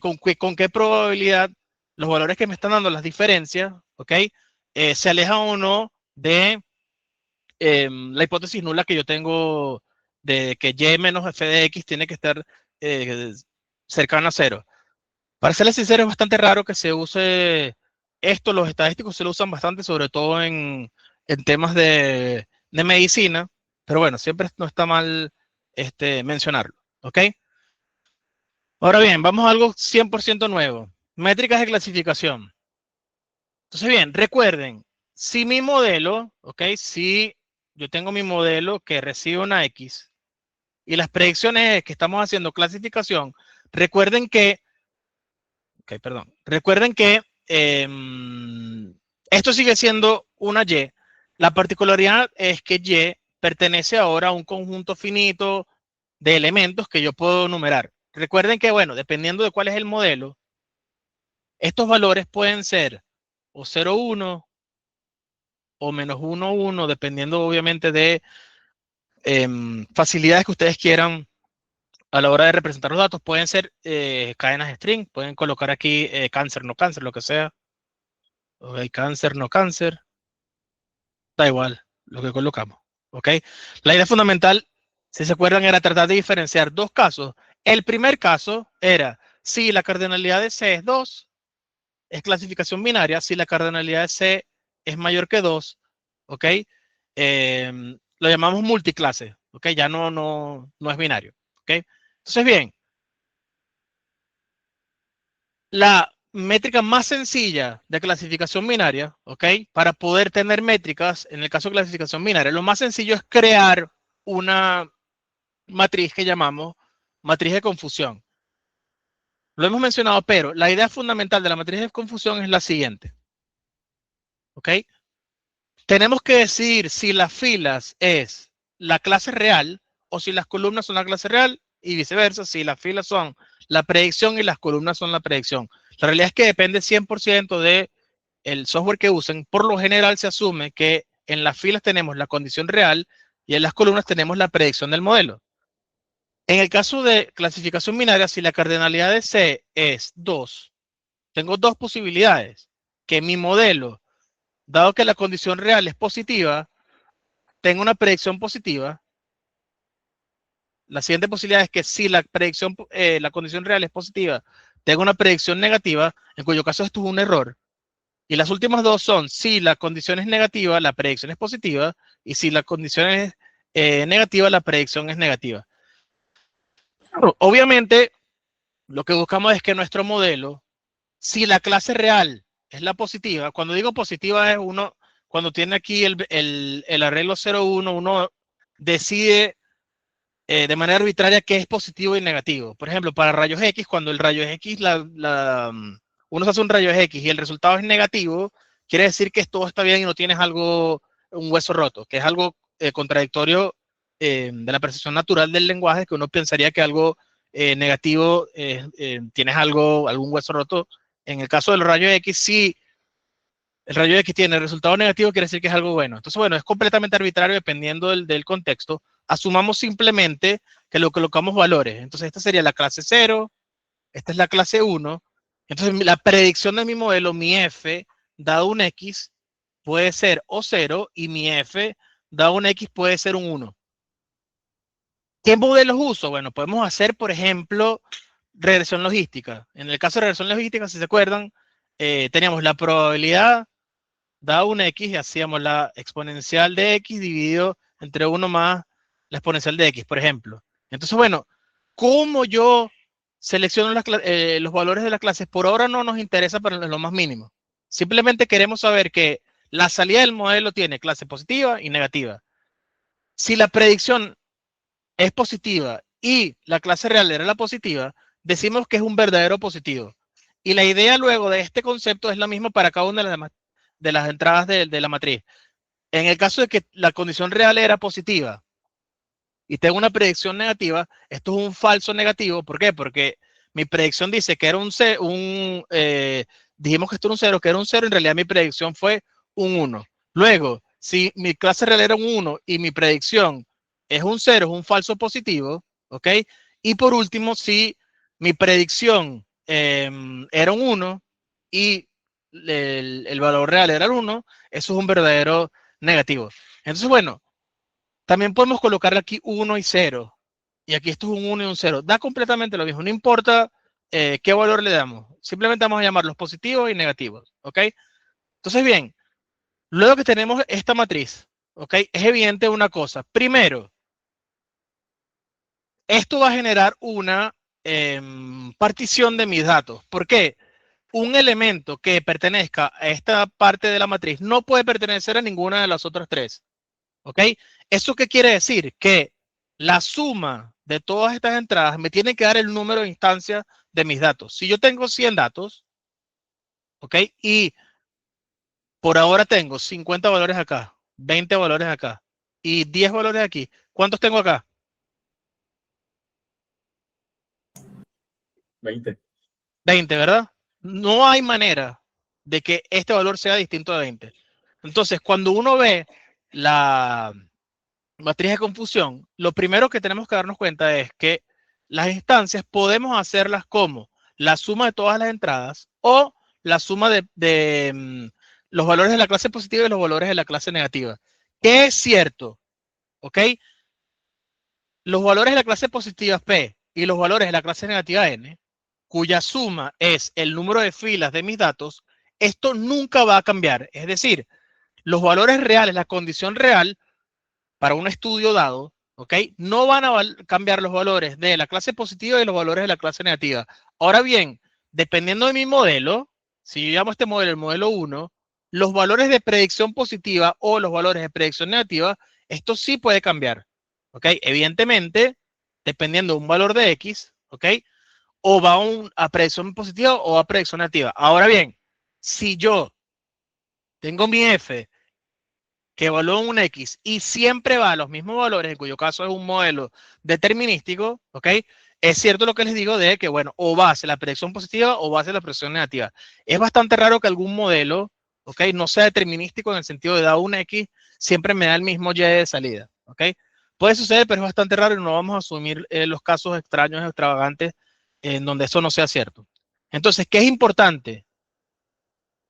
con qué probabilidad los valores que me están dando las diferencias, ¿ok? Se alejan o no de la hipótesis nula que yo tengo de que Y menos F de X tiene que estar cercano a 0. Para serles sincero, es bastante raro que se use esto. Los estadísticos se lo usan bastante, sobre todo en temas de medicina, pero bueno, siempre no está mal mencionarlo, ¿ok? Ahora bien, vamos a algo 100% nuevo. Métricas de clasificación. Entonces, bien, recuerden, si mi modelo, ¿ok? Si yo tengo mi modelo que recibe una X y las predicciones es que estamos haciendo clasificación, recuerden que, recuerden que esto sigue siendo una Y. La particularidad es que Y pertenece ahora a un conjunto finito de elementos que yo puedo numerar. Recuerden que, bueno, dependiendo de cuál es el modelo, estos valores pueden ser o 0,1 o menos 1,1, dependiendo obviamente de facilidades que ustedes quieran a la hora de representar los datos. Pueden ser cadenas de string, pueden colocar aquí cáncer, no cáncer, lo que sea. Okay, cáncer, no cáncer, da igual lo que colocamos. ¿Ok? La idea fundamental, si se acuerdan, era tratar de diferenciar dos casos. El primer caso era si la cardinalidad de C es 2, es clasificación binaria. Si la cardinalidad de C es mayor que 2, ¿ok? Lo llamamos multiclase, ¿ok? Ya no es binario, ¿ok? Entonces, bien, la métrica más sencilla de clasificación binaria, ¿ok? Para poder tener métricas, en el caso de clasificación binaria, lo más sencillo es crear una matriz que llamamos matriz de confusión. Lo hemos mencionado, pero la idea fundamental de la matriz de confusión es la siguiente, ¿ok? Tenemos que decidir si las filas es la clase real o si las columnas son la clase real y viceversa, si las filas son la predicción y las columnas son la predicción. La realidad es que depende 100% de el software que usen. Por lo general se asume que en las filas tenemos la condición real y en las columnas tenemos la predicción del modelo. En el caso de clasificación binaria, si la cardinalidad de C es 2, tengo dos posibilidades. Que mi modelo, dado que la condición real es positiva, tenga una predicción positiva. La siguiente posibilidad es que si la predicción, la condición real es positiva, tenga una predicción negativa, en cuyo caso esto es un error. Y las últimas dos son, si la condición es negativa, la predicción es positiva, y si la condición es negativa, la predicción es negativa. Claro, obviamente, lo que buscamos es que nuestro modelo, si la clase real es la positiva, cuando digo positiva es uno, cuando tiene aquí el arreglo 0,1, uno decide de manera arbitraria qué es positivo y negativo. Por ejemplo, para rayos X, cuando el rayo X, uno se hace un rayo X y el resultado es negativo, quiere decir que todo está bien y no tienes algo, un hueso roto, que es algo contradictorio de la percepción natural del lenguaje, que uno pensaría que algo negativo, tienes algún hueso roto. En el caso del rayo X, si el rayo X tiene el resultado negativo, quiere decir que es algo bueno. Entonces, bueno, es completamente arbitrario dependiendo del contexto. Asumamos simplemente que lo colocamos valores. Entonces, esta sería la clase 0, esta es la clase 1. Entonces, la predicción de mi modelo, mi f, dado un x, puede ser o 0 y mi f, dado un x, puede ser un 1. ¿Qué modelos uso? Bueno, podemos hacer, por ejemplo, regresión logística. En el caso de regresión logística, si se acuerdan, teníamos la probabilidad dado un x y hacíamos la exponencial de x dividido entre 1 más la exponencial de x, por ejemplo. Entonces, bueno, ¿cómo yo selecciono los valores de las clases? Por ahora no nos interesa para lo más mínimo. Simplemente queremos saber que la salida del modelo tiene clase positiva y negativa. Si la predicción es positiva y la clase real era la positiva, decimos que es un verdadero positivo. Y la idea luego de este concepto es la misma para cada una de las entradas de la matriz. En el caso de que la condición real era positiva y tengo una predicción negativa, esto es un falso negativo. ¿Por qué? Porque mi predicción dice que era dijimos que esto era un 0, que era un 0, en realidad mi predicción fue un 1. Luego, si mi clase real era un 1 y mi predicción es un 0, es un falso positivo, ¿ok? Y por último, si mi predicción era un 1 y el valor real era el 1, eso es un verdadero negativo. Entonces, bueno, también podemos colocarle aquí 1 y 0. Y aquí esto es un 1 y un 0. Da completamente lo mismo. No importa qué valor le damos. Simplemente vamos a llamarlos positivos y negativos. ¿Ok? Entonces, bien, luego que tenemos esta matriz, ¿ok? Es evidente una cosa. Primero, esto va a generar una partición de mis datos. ¿Por qué? Un elemento que pertenezca a esta parte de la matriz no puede pertenecer a ninguna de las otras tres. ¿Ok? ¿Eso qué quiere decir? Que la suma de todas estas entradas me tiene que dar el número de instancias de mis datos. Si yo tengo 100 datos, ¿ok? Y por ahora tengo 50 valores acá, 20 valores acá y 10 valores aquí. ¿Cuántos tengo acá? 20. 20, ¿verdad? No hay manera de que este valor sea distinto de 20. Entonces, cuando uno ve la matriz de confusión, lo primero que tenemos que darnos cuenta es que las instancias podemos hacerlas como la suma de todas las entradas o la suma de los valores de la clase positiva y los valores de la clase negativa. ¿Qué es cierto? ¿Ok? Los valores de la clase positiva P y los valores de la clase negativa N, cuya suma es el número de filas de mis datos, esto nunca va a cambiar. Es decir, los valores reales, la condición real para un estudio dado, ¿ok? No van a cambiar los valores de la clase positiva y los valores de la clase negativa. Ahora bien, dependiendo de mi modelo, si yo llamo este modelo el modelo 1, los valores de predicción positiva o los valores de predicción negativa, esto sí puede cambiar, ¿ok? Evidentemente, dependiendo de un valor de X, ¿ok? O va a predicción positiva o a predicción negativa. Ahora bien, si yo tengo mi F que evalúa un X y siempre va a los mismos valores, en cuyo caso es un modelo determinístico, ¿ok? Es cierto lo que les digo de que, bueno, o va hacia la predicción positiva o va hacia la predicción negativa. Es bastante raro que algún modelo, ¿ok? No sea determinístico en el sentido de dado un X, siempre me da el mismo Y de salida, ¿ok? Puede suceder, pero es bastante raro y no vamos a asumir los casos extraños, extravagantes, en donde eso no sea cierto. Entonces, ¿qué es importante?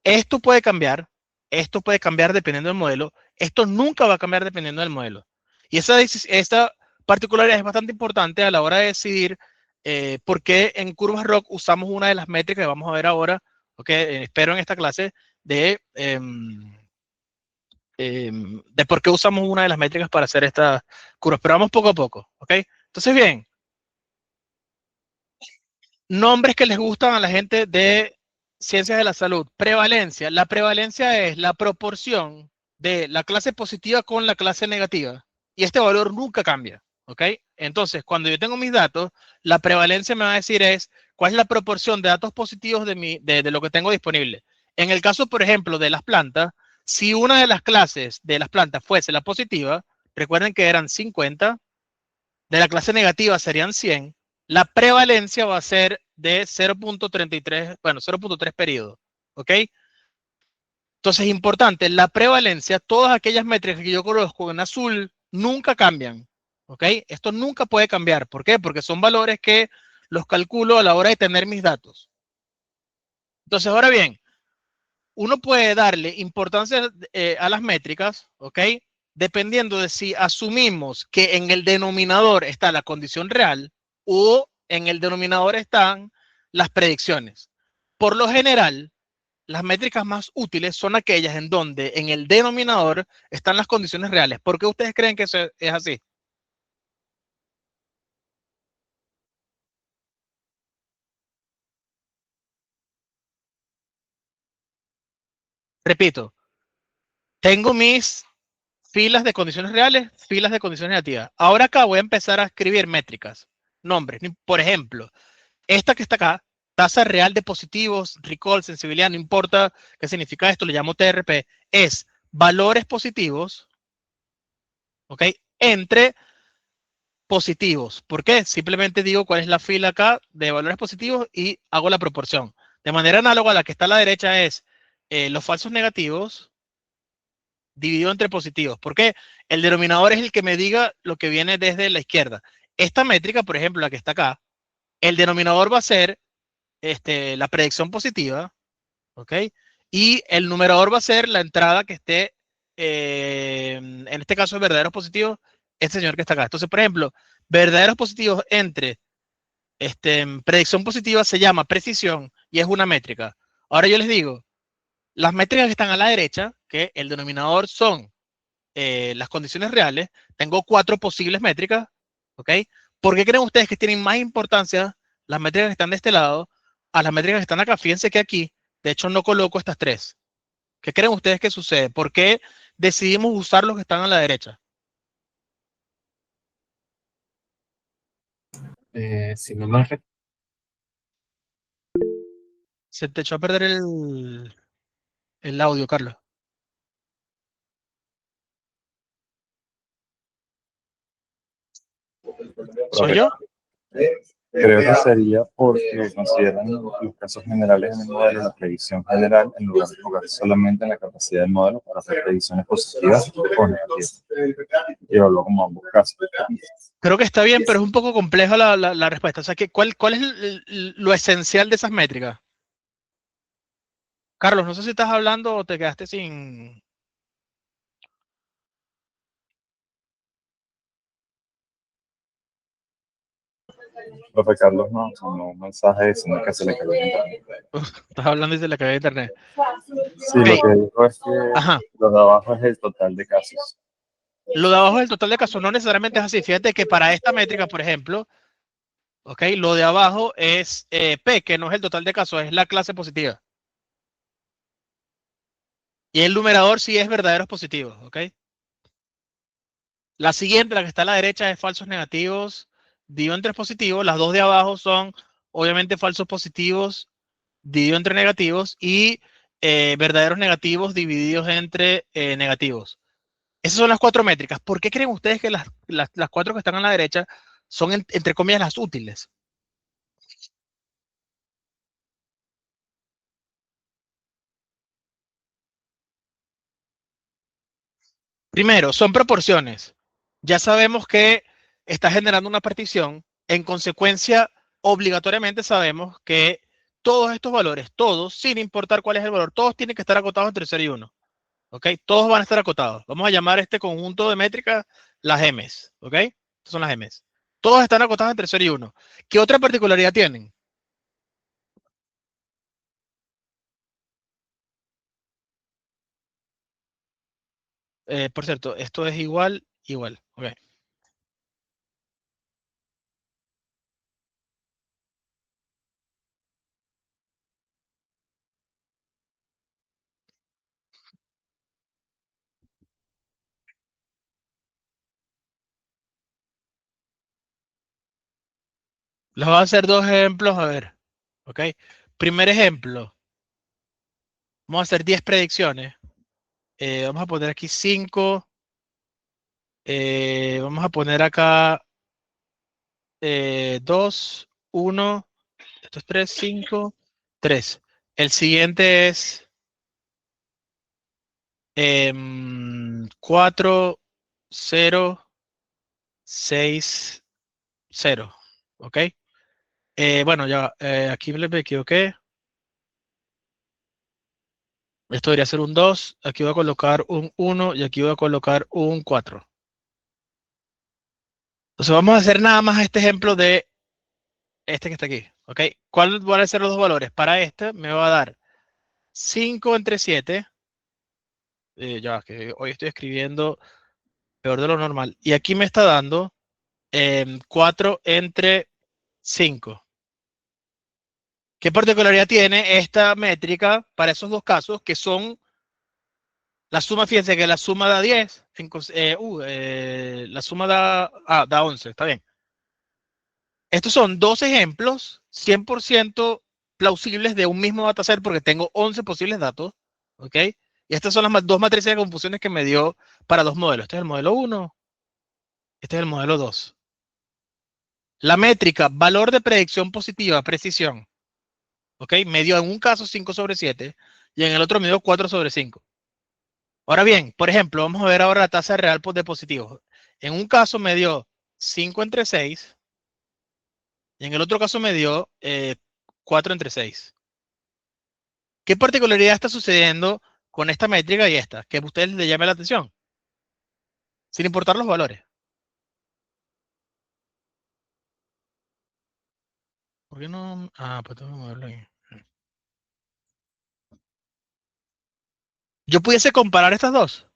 Esto puede cambiar dependiendo del modelo, esto nunca va a cambiar dependiendo del modelo. Y esta particularidad es bastante importante a la hora de decidir por qué en curvas ROC usamos una de las métricas que vamos a ver ahora, okay, espero en esta clase, de por qué usamos una de las métricas para hacer estas curvas. Pero vamos poco a poco, ¿ok? Entonces, bien, nombres que les gustan a la gente de ciencias de la salud. Prevalencia. La prevalencia es la proporción de la clase positiva con la clase negativa. Y este valor nunca cambia. ¿Ok? Entonces, cuando yo tengo mis datos, la prevalencia me va a decir es cuál es la proporción de datos positivos de lo que tengo disponible. En el caso, por ejemplo, de las plantas, si una de las clases de las plantas fuese la positiva, recuerden que eran 50, de la clase negativa serían 100, la prevalencia va a ser de 0.33, bueno, 0.3 periodos, ¿ok? Entonces, importante, la prevalencia, todas aquellas métricas que yo conozco en azul, nunca cambian, ¿ok? Esto nunca puede cambiar. ¿Por qué? Porque son valores que los calculo a la hora de tener mis datos. Entonces, ahora bien, uno puede darle importancia a las métricas, ¿ok? Dependiendo de si asumimos que en el denominador está la condición real o en el denominador están las predicciones. Por lo general, las métricas más útiles son aquellas en donde en el denominador están las condiciones reales. ¿Por qué ustedes creen que eso es así? Repito, tengo mis filas de condiciones reales, filas de condiciones negativas. Ahora acá voy a empezar a escribir métricas, nombres. Por ejemplo, esta que está acá, tasa real de positivos, recall, sensibilidad, no importa qué significa esto, le llamo TRP, es valores positivos, ¿ok? Entre positivos. ¿Por qué? Simplemente digo cuál es la fila acá de valores positivos y hago la proporción. De manera análoga a la que está a la derecha es los falsos negativos dividido entre positivos. ¿Por qué? El denominador es el que me diga lo que viene desde la izquierda. Esta métrica, por ejemplo, la que está acá, el denominador va a ser la predicción positiva, ¿ok? Y el numerador va a ser la entrada que esté, en este caso, verdaderos positivos, este señor que está acá. Entonces, por ejemplo, verdaderos positivos entre predicción positiva se llama precisión y es una métrica. Ahora yo les digo, las métricas que están a la derecha, que el denominador son las condiciones reales, tengo 4 posibles métricas, ¿ok? ¿Por qué creen ustedes que tienen más importancia las métricas que están de este lado a las métricas que están acá? Fíjense que aquí, de hecho, no coloco estas 3. ¿Qué creen ustedes que sucede? ¿Por qué decidimos usar los que están a la derecha? Si no mal Se te echó a perder el audio, Carlos. ¿Soy yo? creo que sería porque consideran los casos generales en el modelo, la predicción general, en lugar de enfocarse solamente en la capacidad del modelo para hacer predicciones positivas o negativas. Y hablo como ambos casos. Creo que está bien, pero es un poco compleja la respuesta. O sea, ¿cuál es lo esencial de esas métricas? Carlos, no sé si estás hablando o te quedaste sin... Profe Carlos no, mandó un mensaje diciendo que se le cayó el internet. Estás hablando desde la cabeza de internet. Sí, Ok, lo que dijo es que ajá. lo de abajo es el total de casos. Lo de abajo del total de casos no necesariamente es así. Fíjate que para esta métrica, por ejemplo, ok, lo de abajo es P, que no es el total de casos, es la clase positiva. Y el numerador sí es verdaderos positivos, ok. La siguiente, la que está a la derecha, es falsos negativos dividido entre positivos. Las dos de abajo son obviamente falsos positivos dividido entre negativos y verdaderos negativos divididos entre negativos. Esas son las cuatro métricas. ¿Por qué creen ustedes que las cuatro que están a la derecha son, entre comillas, las útiles? Primero, son proporciones. Ya sabemos que está generando una partición. En consecuencia, obligatoriamente sabemos que todos estos valores, todos, sin importar cuál es el valor, todos tienen que estar acotados entre 0 y 1. ¿Ok? Todos van a estar acotados. Vamos a llamar este conjunto de métricas las M's. ¿Ok? Estas son las M's. Todos están acotados entre 0 y 1. ¿Qué otra particularidad tienen? Por cierto, esto es igual, igual. ¿Ok? Les voy a hacer dos ejemplos, a ver. ¿Ok? Primer ejemplo. Vamos a hacer 10 predicciones. Vamos a poner aquí 5. Vamos a poner acá 2, 1. Esto es 3, 5, 3. El siguiente es 4, 0, 6, 0. ¿Ok? Bueno, ya aquí me equivoqué. Esto debería ser un 2. Aquí voy a colocar un 1 y aquí voy a colocar un 4. Entonces vamos a hacer nada más este ejemplo de este que está aquí. ¿Ok? ¿Cuáles van a ser los dos valores? Para este me va a dar 5 entre 7. Ya, que hoy estoy escribiendo peor de lo normal. Y aquí me está dando 4 entre 5. ¿Qué particularidad tiene esta métrica para esos dos casos que son la suma? Fíjense que la suma da 10. La suma da 11. Está bien. Estos son dos ejemplos 100% plausibles de un mismo dataset porque tengo 11 posibles datos. ¿Ok? Y estas son las dos matrices de confusiones que me dio para dos modelos. Este es el modelo 1. Este es el modelo 2. La métrica valor de predicción positiva, precisión. ¿Ok? Me dio en un caso 5 sobre 7 y en el otro me dio 4 sobre 5. Ahora bien, por ejemplo, vamos a ver ahora la tasa real de positivos. En un caso me dio 5 entre 6 y en el otro caso me dio 4 entre 6. ¿Qué particularidad está sucediendo con esta métrica y esta? Que a ustedes les llame la atención, sin importar los valores. ¿Por qué no? Pues tengo que moverlo ahí. Yo pudiese comparar estas dos.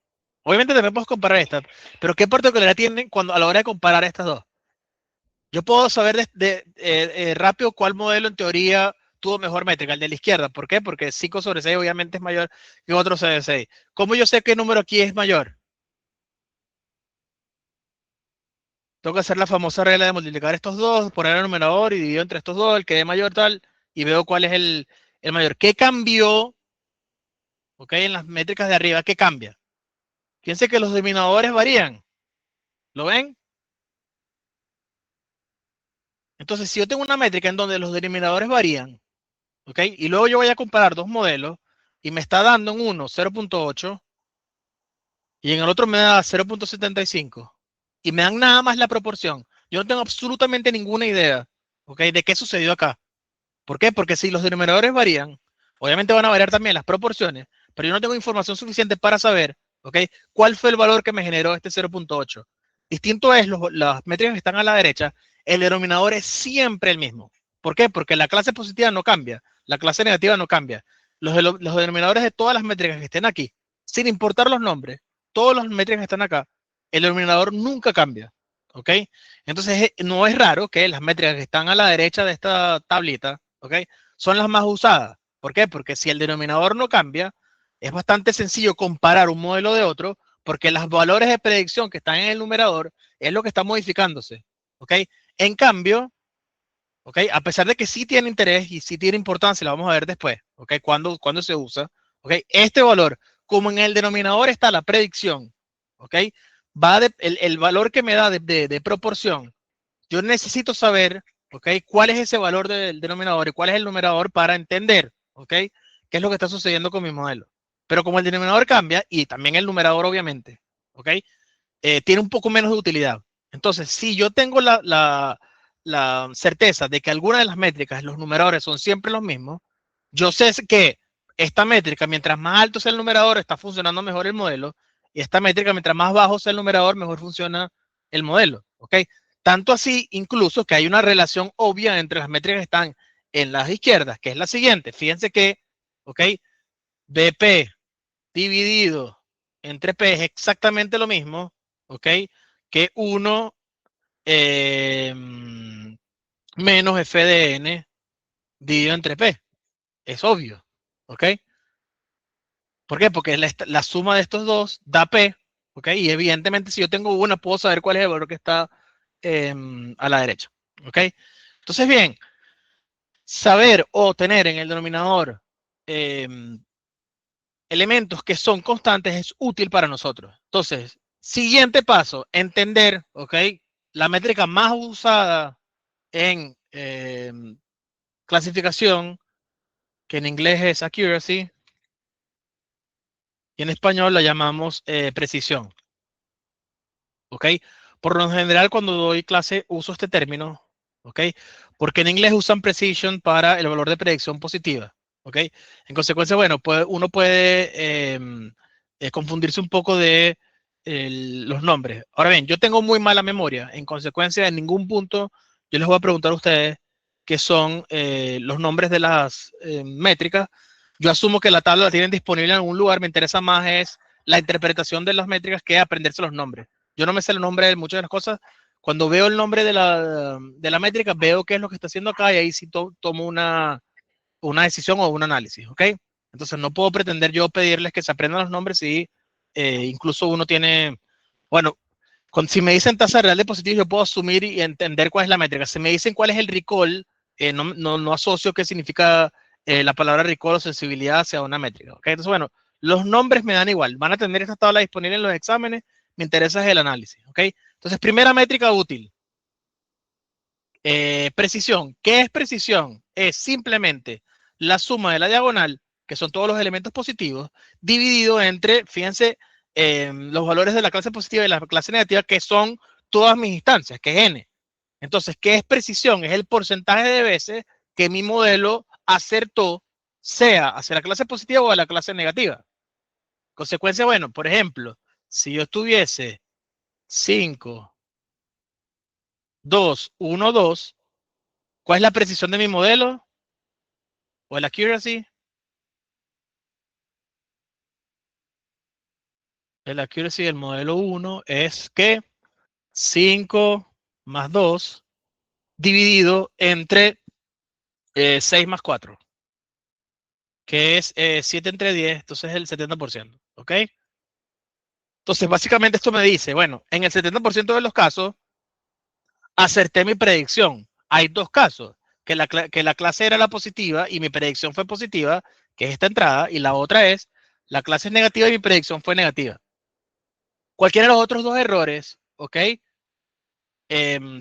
Obviamente también podemos comparar estas, pero ¿qué particularidad tienen cuando a la hora de comparar estas dos? Yo puedo saber rápido cuál modelo en teoría tuvo mejor métrica, el de la izquierda. ¿Por qué? Porque 5 sobre 6 obviamente es mayor que otro sobre 6. ¿Cómo yo sé qué número aquí es mayor? Tengo que hacer la famosa regla de multiplicar estos dos, poner el numerador y dividir entre estos dos, el que dé mayor tal, y veo cuál es el mayor. ¿Qué cambió? ¿Ok? En las métricas de arriba, ¿qué cambia? Fíjense que los denominadores varían. ¿Lo ven? Entonces, si yo tengo una métrica en donde los denominadores varían, ¿ok? Y luego yo voy a comparar dos modelos y me está dando en uno 0.8 y en el otro me da 0.75 y me dan nada más la proporción. Yo no tengo absolutamente ninguna idea, ¿ok? De qué sucedió acá. ¿Por qué? Porque si los denominadores varían, obviamente van a variar también las proporciones, pero yo no tengo información suficiente para saber, ¿ok? ¿Cuál fue el valor que me generó este 0.8? Distinto es las métricas que están a la derecha, el denominador es siempre el mismo. ¿Por qué? Porque la clase positiva no cambia, la clase negativa no cambia. Los denominadores de todas las métricas que estén aquí, sin importar los nombres, todas las métricas que están acá, el denominador nunca cambia. ¿Ok? Entonces no es raro que las métricas que están a la derecha de esta tablita, ¿ok?, son las más usadas. ¿Por qué? Porque si el denominador no cambia, es bastante sencillo comparar un modelo de otro, porque los valores de predicción que están en el numerador es lo que está modificándose. ¿Ok? En cambio, ¿ok?, a pesar de que sí tiene interés y sí tiene importancia, lo vamos a ver después, ¿ok?, cuando se usa, ¿ok?, este valor, como en el denominador está la predicción, ¿ok?, el valor que me da de proporción, yo necesito saber, ¿ok?, cuál es ese valor del denominador y cuál es el numerador para entender, ¿ok?, qué es lo que está sucediendo con mi modelo. Pero como el denominador cambia, y también el numerador obviamente, ¿ok?, tiene un poco menos de utilidad. Entonces, si yo tengo la certeza de que alguna de las métricas, los numeradores son siempre los mismos, yo sé que esta métrica, mientras más alto sea el numerador, está funcionando mejor el modelo, y esta métrica, mientras más bajo sea el numerador, mejor funciona el modelo. ¿Ok? Tanto así, incluso, que hay una relación obvia entre las métricas que están en las izquierdas, que es la siguiente. Fíjense que, ¿ok?, BP dividido entre P es exactamente lo mismo, ¿ok?, que 1 menos F de N dividido entre P. Es obvio, ¿ok? ¿Por qué? Porque la suma de estos dos da P, ¿ok? Y evidentemente si yo tengo una, puedo saber cuál es el valor que está a la derecha, ¿ok? Entonces, bien, saber o tener en el denominador elementos que son constantes es útil para nosotros. Entonces, siguiente paso, entender, ¿ok?, la métrica más usada en clasificación, que en inglés es accuracy, y en español la llamamos precisión. ¿Ok? Por lo general, cuando doy clase, uso este término, ¿ok?, porque en inglés usan precision para el valor de predicción positiva. ¿Ok? En consecuencia, bueno, uno puede confundirse un poco de los nombres. Ahora bien, yo tengo muy mala memoria. En consecuencia, en ningún punto yo les voy a preguntar a ustedes qué son los nombres de las métricas. Yo asumo que la tabla la tienen disponible en algún lugar. Me interesa más es la interpretación de las métricas que aprenderse los nombres. Yo no me sé el nombre de muchas de las cosas. Cuando veo el nombre de la métrica, veo qué es lo que está haciendo acá y ahí sí tomo una decisión o un análisis, ¿ok? Entonces no puedo pretender yo pedirles que se aprendan los nombres si incluso uno tiene, bueno, si me dicen tasa real de positivos, yo puedo asumir y entender cuál es la métrica. Si me dicen cuál es el recall, no asocio qué significa la palabra recall o sensibilidad hacia una métrica, ¿ok? Entonces, bueno, los nombres me dan igual. Van a tener esta tabla disponible en los exámenes. Me interesa es el análisis, ¿ok? Entonces, primera métrica útil. Precisión. ¿Qué es precisión? Es simplemente la suma de la diagonal, que son todos los elementos positivos, dividido entre, fíjense, los valores de la clase positiva y la clase negativa, que son todas mis instancias, que es n. Entonces, ¿qué es precisión? Es el porcentaje de veces que mi modelo acertó, sea hacia la clase positiva o a la clase negativa. Consecuencia, bueno, por ejemplo, si yo tuviese 5, 2, 1, 2, ¿cuál es la precisión de mi modelo? ¿O el accuracy? El accuracy del modelo 1 es que 5 más 2 dividido entre 6 más 4, que es 7 entre 10, entonces el 70%. ¿Ok? Entonces, básicamente esto me dice, bueno, en el 70% de los casos, acerté mi predicción. Hay dos casos, que la clase era la positiva y mi predicción fue positiva, que es esta entrada, y la otra es, la clase es negativa y mi predicción fue negativa. Cualquiera de los otros dos errores, ¿ok?,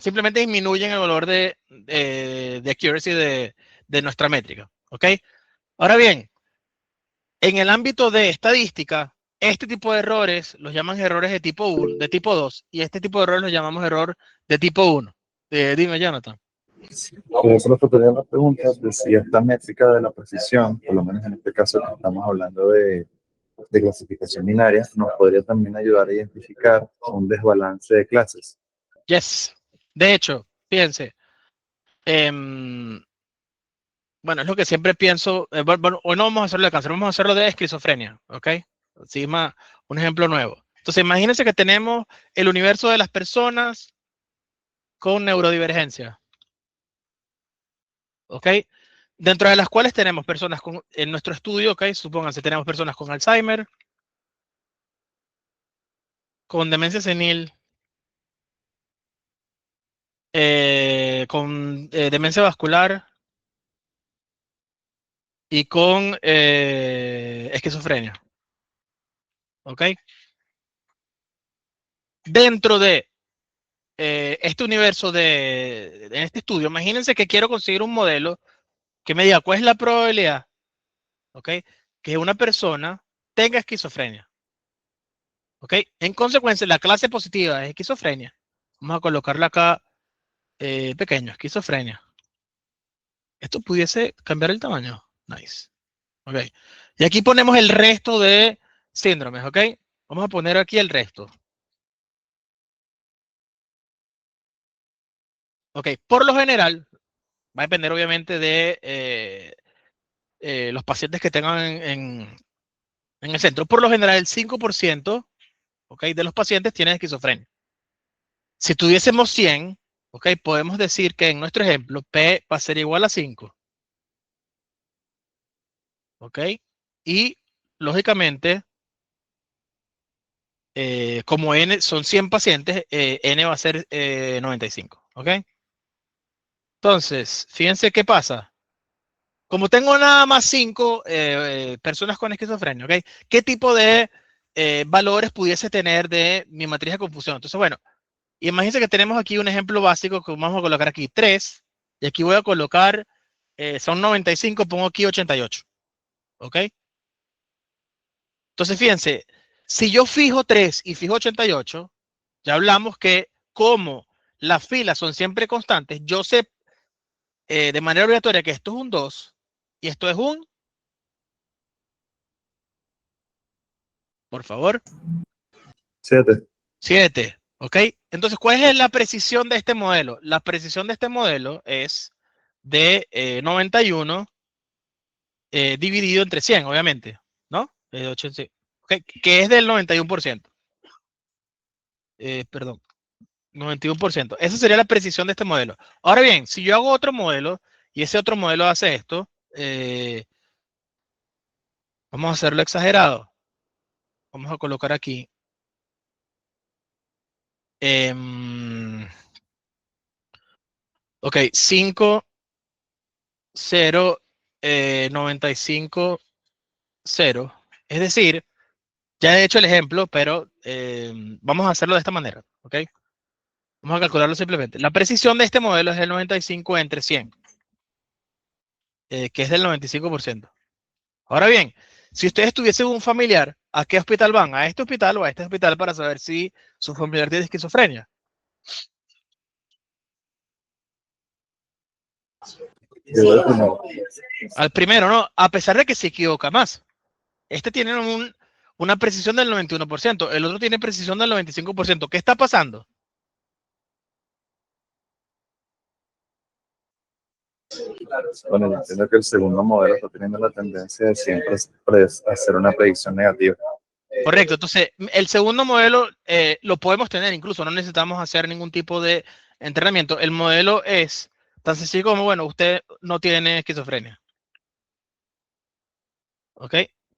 simplemente disminuyen el valor de accuracy de nuestra métrica, ¿ok? Ahora bien, en el ámbito de estadística, este tipo de errores los llaman errores de tipo 1, de tipo 2, y este tipo de errores los llamamos error de tipo 1. Dime, Jonathan. Solo te tenía la pregunta de si esta métrica de la precisión, por lo menos en este caso que estamos hablando de clasificación binaria, nos podría también ayudar a identificar un desbalance de clases. Yes. De hecho, fíjense, bueno, es lo que siempre pienso. Bueno, hoy no vamos a hacerlo de cáncer, vamos a hacerlo de esquizofrenia, ¿ok? Así más, un ejemplo nuevo. Entonces, imagínense que tenemos el universo de las personas con neurodivergencia, ¿ok? Dentro de las cuales tenemos personas con, en nuestro estudio, ¿ok? Supónganse, tenemos personas con Alzheimer, con demencia senil, con demencia vascular y con esquizofrenia, ¿ok? Dentro de este universo en este estudio, imagínense que quiero conseguir un modelo que me diga cuál es la probabilidad, ¿ok? Que una persona tenga esquizofrenia, ¿ok? En consecuencia, la clase positiva es esquizofrenia. Vamos a colocarla acá pequeño, esquizofrenia. Esto pudiese cambiar el tamaño. Nice. Ok. Y aquí ponemos el resto de síndromes, ¿ok? Vamos a poner aquí el resto. Ok. Por lo general, va a depender obviamente de los pacientes que tengan en el centro. Por lo general, el 5%, ¿ok? De los pacientes tienen esquizofrenia. Si tuviésemos 100, ¿ok? Podemos decir que en nuestro ejemplo, P va a ser igual a 5. ¿Ok? Y, lógicamente, como N son 100 pacientes, N va a ser 95. ¿Ok? Entonces, fíjense qué pasa. Como tengo nada más 5 personas con esquizofrenia, ¿ok? ¿Qué tipo de valores pudiese tener de mi matriz de confusión? Entonces, bueno, imagínense que tenemos aquí un ejemplo básico que vamos a colocar aquí 3, y aquí voy a colocar, son 95, pongo aquí 88, ¿ok? Entonces, fíjense, si yo fijo 3 y fijo 88, ya hablamos que como las filas son siempre constantes, yo sé de manera obligatoria que esto es un 2 y esto es un, por favor, 7. 7, ¿ok? Entonces, ¿cuál es la precisión de este modelo? La precisión de este modelo es de 91 dividido entre 100, obviamente, ¿no? 86, okay, que es del 91%. Perdón, 91%. Esa sería la precisión de este modelo. Ahora bien, si yo hago otro modelo y ese otro modelo hace esto, vamos a hacerlo exagerado. Vamos a colocar aquí. Ok, 5, 0, 95, 0. Es decir, ya he hecho el ejemplo, pero vamos a hacerlo de esta manera. ¿Ok? Vamos a calcularlo simplemente. La precisión de este modelo es el 95 entre 100, que es del 95%. Ahora bien, si ustedes tuviesen un familiar, ¿a qué hospital van? ¿A este hospital o a este hospital para saber si su familiar tiene esquizofrenia? Al primero, ¿no? A pesar de que se equivoca más. Este tiene una precisión del 91%, el otro tiene precisión del 95%. ¿Qué está pasando? Bueno, yo entiendo que el segundo modelo está teniendo la tendencia de siempre hacer una predicción negativa. Correcto, entonces el segundo modelo lo podemos tener incluso, no necesitamos hacer ningún tipo de entrenamiento. El modelo es tan sencillo como, bueno, usted no tiene esquizofrenia. ¿Ok?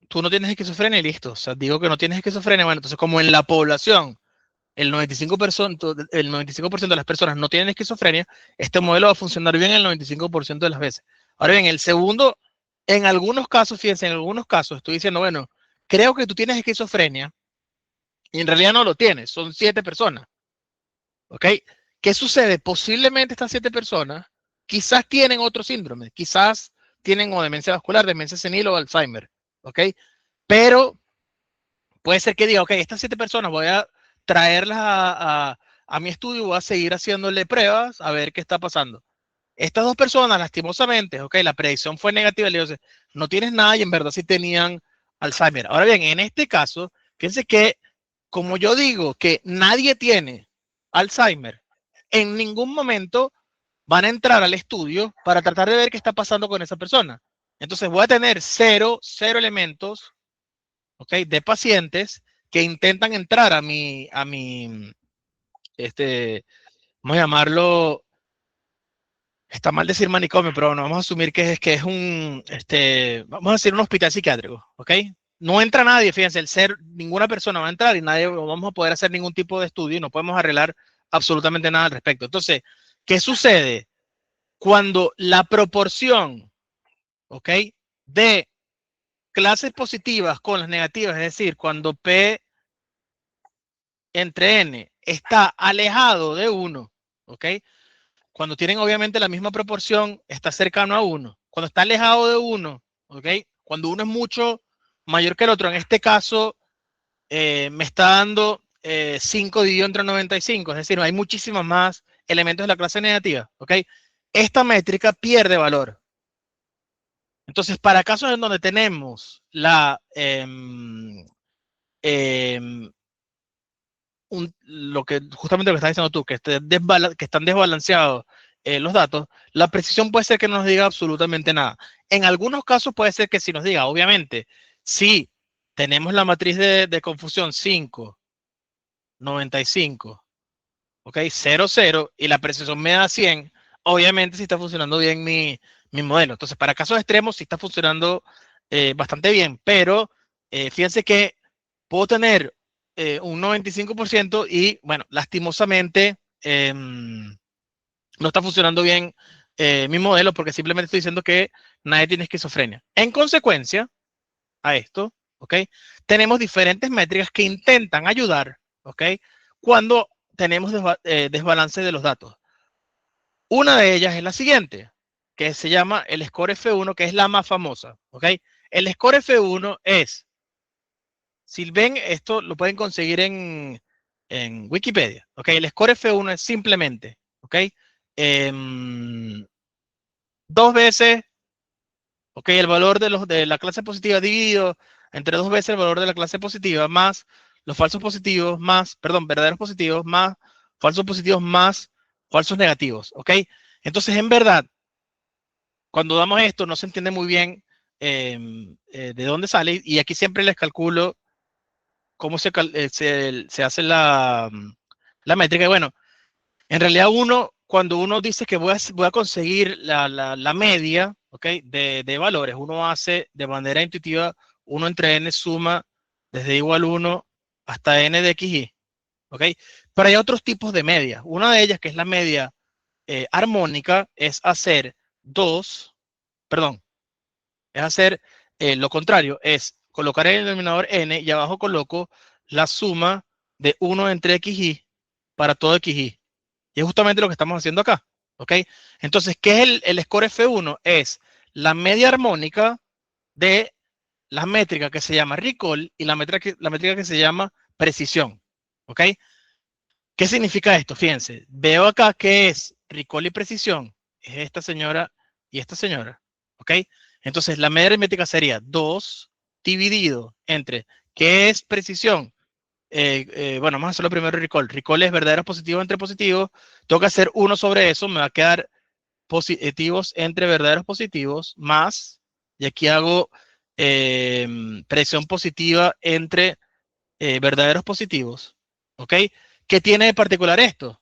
Tú no tienes esquizofrenia y listo. O sea, digo que no tienes esquizofrenia. Bueno, entonces como en la población el 95% de las personas no tienen esquizofrenia, este modelo va a funcionar bien el 95% de las veces. Ahora bien, el segundo, en algunos casos, fíjense, en algunos casos estoy diciendo, bueno, creo que tú tienes esquizofrenia y en realidad no lo tienes, son 7 personas. ¿Ok? ¿Qué sucede? Posiblemente estas 7 personas quizás tienen otro síndrome, quizás tienen o demencia vascular, demencia senil o Alzheimer. ¿Ok? Pero puede ser que diga, ok, estas 7 personas voy a traerlas a mi estudio, voy a seguir haciéndole pruebas a ver qué está pasando. Estas 2 personas, lastimosamente, ok, la predicción fue negativa, le digo, no tienes nada y en verdad sí tenían Alzheimer. Ahora bien, en este caso, fíjense que como yo digo que nadie tiene Alzheimer, en ningún momento van a entrar al estudio para tratar de ver qué está pasando con esa persona. Entonces voy a tener cero elementos, ¿ok? De pacientes que intentan entrar a mi, vamos a llamarlo, está mal decir manicomio, pero bueno, vamos a asumir que es un, vamos a decir un hospital psiquiátrico, ¿ok? No entra nadie, fíjense, ninguna persona va a entrar y nadie vamos a poder hacer ningún tipo de estudio y no podemos arreglar absolutamente nada al respecto. Entonces, ¿qué sucede? Cuando la proporción, ¿ok? De clases positivas con las negativas, es decir, cuando P entre N está alejado de 1, ¿ok? Cuando tienen obviamente la misma proporción, está cercano a 1. Cuando está alejado de 1, ¿ok? Cuando uno es mucho mayor que el otro, en este caso me está dando 5 dividido entre 95, es decir, hay muchísimos más elementos de la clase negativa, ¿ok? Esta métrica pierde valor. Entonces, para casos en donde tenemos lo que justamente lo que estás diciendo tú, que están desbalanceados los datos, la precisión puede ser que no nos diga absolutamente nada. En algunos casos puede ser que sí nos diga, obviamente, si tenemos la matriz de confusión 5, 95, ¿ok? 0, 0, y la precisión me da 100, obviamente sí está funcionando bien mi modelo. Entonces, para casos extremos sí está funcionando bastante bien, pero fíjense que puedo tener un 95% y, bueno, lastimosamente no está funcionando bien mi modelo porque simplemente estoy diciendo que nadie tiene esquizofrenia. En consecuencia a esto, ¿ok? Tenemos diferentes métricas que intentan ayudar, ¿ok? Cuando tenemos desbalance de los datos. Una de ellas es la siguiente, que se llama el score F1, que es la más famosa, ¿ok? El score F1 es, si ven esto, lo pueden conseguir en Wikipedia, ¿ok? El score F1 es simplemente, ¿ok? Dos veces, ¿ok? El valor de la clase positiva dividido entre dos veces el valor de la clase positiva más los falsos positivos más, perdón, verdaderos positivos más falsos positivos más falsos negativos, ¿ok? Entonces, en verdad, cuando damos esto no se entiende muy bien de dónde sale y aquí siempre les calculo cómo se hace la métrica. Y bueno, en realidad cuando uno dice que voy a conseguir la media, ¿ok? De valores, uno hace de manera intuitiva 1 entre n suma desde igual 1 hasta n de xy, ¿ok? Pero hay otros tipos de medias. Una de ellas, que es la media armónica, es hacer perdón, es hacer lo contrario, es colocar en el denominador n y abajo coloco la suma de 1 entre xy para todo xy. Y es justamente lo que estamos haciendo acá, ¿ok? Entonces, ¿qué es el score F1? Es la media armónica de la métrica que se llama recall y la métrica que se llama precisión, ¿ok? ¿Qué significa esto? Fíjense, veo acá que es recall y precisión, es esta señora y esta señora, ¿ok? Entonces, la media aritmética sería 2 dividido entre, ¿qué es precisión? Bueno, vamos a hacerlo primero recall. Recall es verdaderos positivos entre positivos. Tengo que hacer 1 sobre eso. Me va a quedar positivos entre verdaderos positivos más. Y aquí hago presión positiva entre verdaderos positivos. ¿Ok? ¿Qué tiene de particular esto?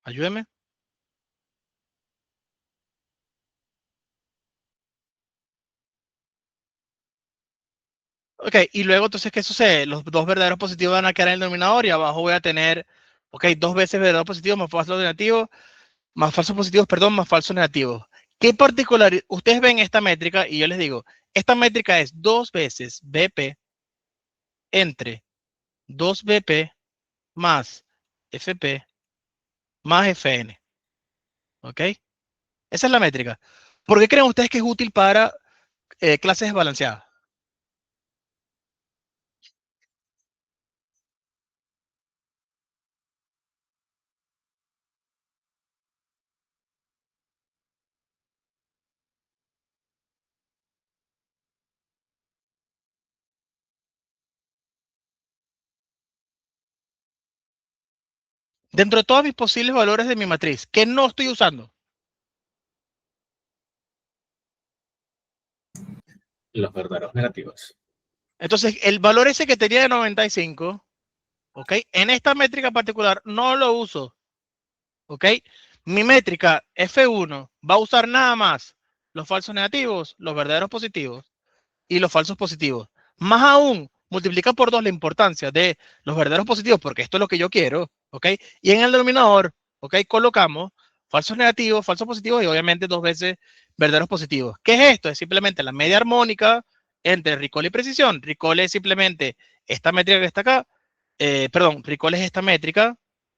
Ayúdeme. Ok, y luego entonces, ¿qué sucede? Los dos verdaderos positivos van a quedar en el denominador y abajo voy a tener, ok, dos veces verdaderos positivos más falsos negativos, más falsos positivos, perdón, más falsos negativos. ¿Qué particular? Ustedes ven esta métrica y yo les digo, esta métrica es 2 veces BP entre 2 BP más FP más FN, ¿ok? Esa es la métrica. ¿Por qué creen ustedes que es útil para clases desbalanceadas? Dentro de todos mis posibles valores de mi matriz, ¿qué no estoy usando? Los verdaderos negativos. Entonces, el valor ese que tenía de 95, ¿ok? En esta métrica particular no lo uso, ¿ok? Mi métrica F1 va a usar nada más los falsos negativos, los verdaderos positivos y los falsos positivos. Más aún, multiplica por 2 la importancia de los verdaderos positivos, porque esto es lo que yo quiero, ¿ok? Y en el denominador, ¿ok? Colocamos falsos negativos, falsos positivos y obviamente 2 veces verdaderos positivos. ¿Qué es esto? Es simplemente la media armónica entre recall y precisión. Recall es simplemente esta métrica que está acá, perdón, recall es esta métrica,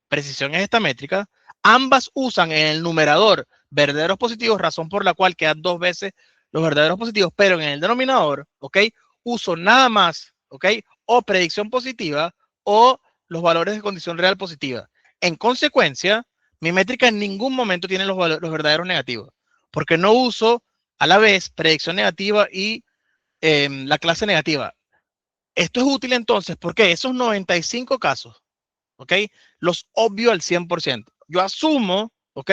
precisión es esta métrica. Ambas usan en el numerador verdaderos positivos, razón por la cual quedan 2 veces los verdaderos positivos, pero en el denominador, ¿ok? Uso nada más, ¿ok? O predicción positiva o los valores de condición real positiva. En consecuencia, mi métrica en ningún momento tiene los verdaderos negativos, porque no uso a la vez predicción negativa y la clase negativa. Esto es útil entonces porque esos 95 casos, ¿ok? Los obvio al 100%. Yo asumo, ¿ok?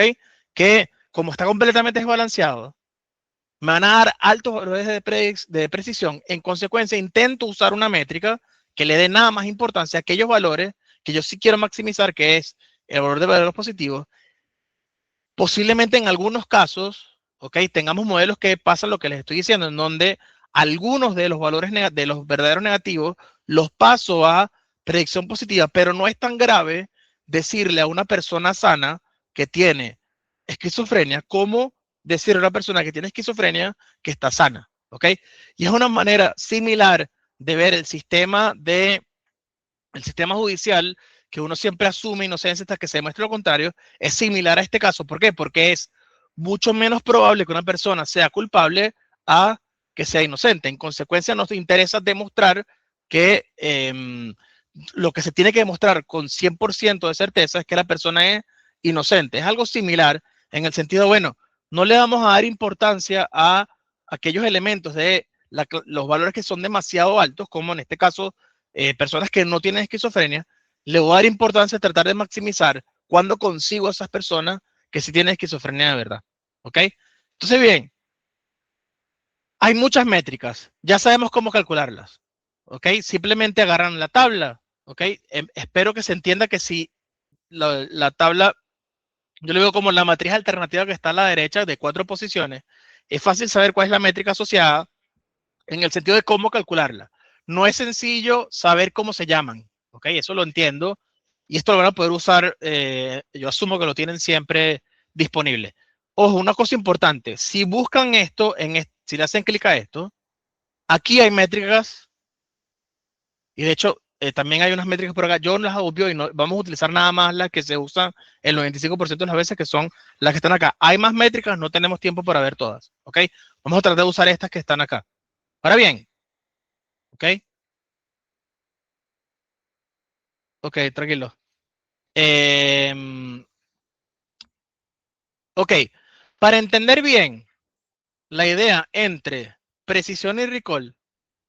Que como está completamente desbalanceado, me van a dar altos valores de precisión. En consecuencia, intento usar una métrica que le dé nada más importancia a aquellos valores que yo sí quiero maximizar, que es el valor de valores positivos. Posiblemente en algunos casos, ¿ok? Tengamos modelos que pasan lo que les estoy diciendo, en donde algunos de los valores de los verdaderos negativos los paso a predicción positiva, pero no es tan grave decirle a una persona sana que tiene esquizofrenia como decirle a una persona que tiene esquizofrenia que está sana, ¿ok? Y es una manera similar de ver el sistema judicial, que uno siempre asume inocencia hasta que se demuestre lo contrario, es similar a este caso. ¿Por qué? Porque es mucho menos probable que una persona sea culpable a que sea inocente. En consecuencia, nos interesa demostrar que lo que se tiene que demostrar con 100% de certeza es que la persona es inocente. Es algo similar en el sentido, bueno, no le vamos a dar importancia a aquellos elementos de los valores que son demasiado altos, como en este caso personas que no tienen esquizofrenia. Le voy a dar importancia a tratar de maximizar cuando consigo a esas personas que sí tienen esquizofrenia de verdad. ¿Ok? Entonces, bien, hay muchas métricas. Ya sabemos cómo calcularlas. ¿Ok? Simplemente agarran la tabla. ¿Ok? Espero que se entienda que si la tabla, yo le veo como la matriz alternativa que está a la derecha de 4 posiciones, es fácil saber cuál es la métrica asociada en el sentido de cómo calcularla. No es sencillo saber cómo se llaman, ¿ok? Eso lo entiendo. Y esto lo van a poder usar, yo asumo que lo tienen siempre disponible. Ojo, una cosa importante, si buscan esto, si le hacen clic a esto, aquí hay métricas, y de hecho, también hay unas métricas por acá. Yo no las obvio y no, vamos a utilizar nada más las que se usan el 95% de las veces, que son las que están acá. Hay más métricas, no tenemos tiempo para ver todas, ¿ok? Vamos a tratar de usar estas que están acá. Ahora bien, ¿ok? Ok, tranquilo. Ok, para entender bien la idea entre precisión y recall,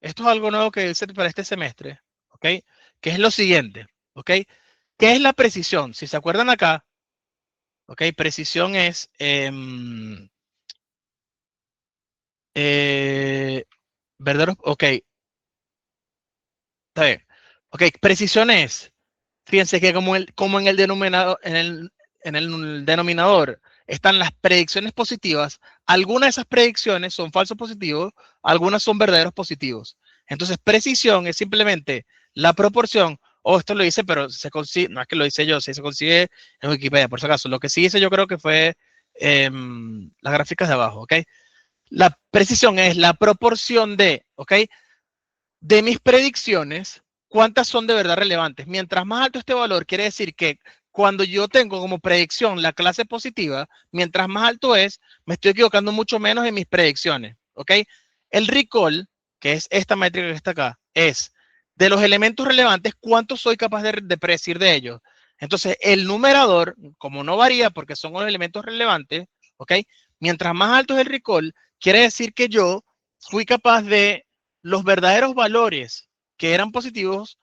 esto es algo nuevo que hice para este semestre, ¿ok? Que es lo siguiente, ¿ok? ¿Qué es la precisión? Si se acuerdan acá, ¿ok? Precisión es, verdadero, ok, está bien. Ok, precisión es, fíjense que como en el denominador, en el denominador están las predicciones positivas, algunas de esas predicciones son falsos positivos, algunas son verdaderos positivos. Entonces, precisión es simplemente la proporción, o esto lo dice, pero se consigue, no es que lo dice yo, se consigue en Wikipedia, por si acaso. Lo que sí hice yo creo que fue las gráficas de abajo, ¿ok? La precisión es la proporción de, ¿ok? De mis predicciones, ¿cuántas son de verdad relevantes? Mientras más alto este valor, quiere decir que cuando yo tengo como predicción la clase positiva, mientras más alto es, me estoy equivocando mucho menos en mis predicciones, ¿ok? El recall, que es esta métrica que está acá, es de los elementos relevantes, ¿cuántos soy capaz de predecir de ellos? Entonces, el numerador, como no varía porque son los elementos relevantes, ¿ok? Mientras más alto es el recall, quiere decir que yo fui capaz de los verdaderos valores que eran positivos,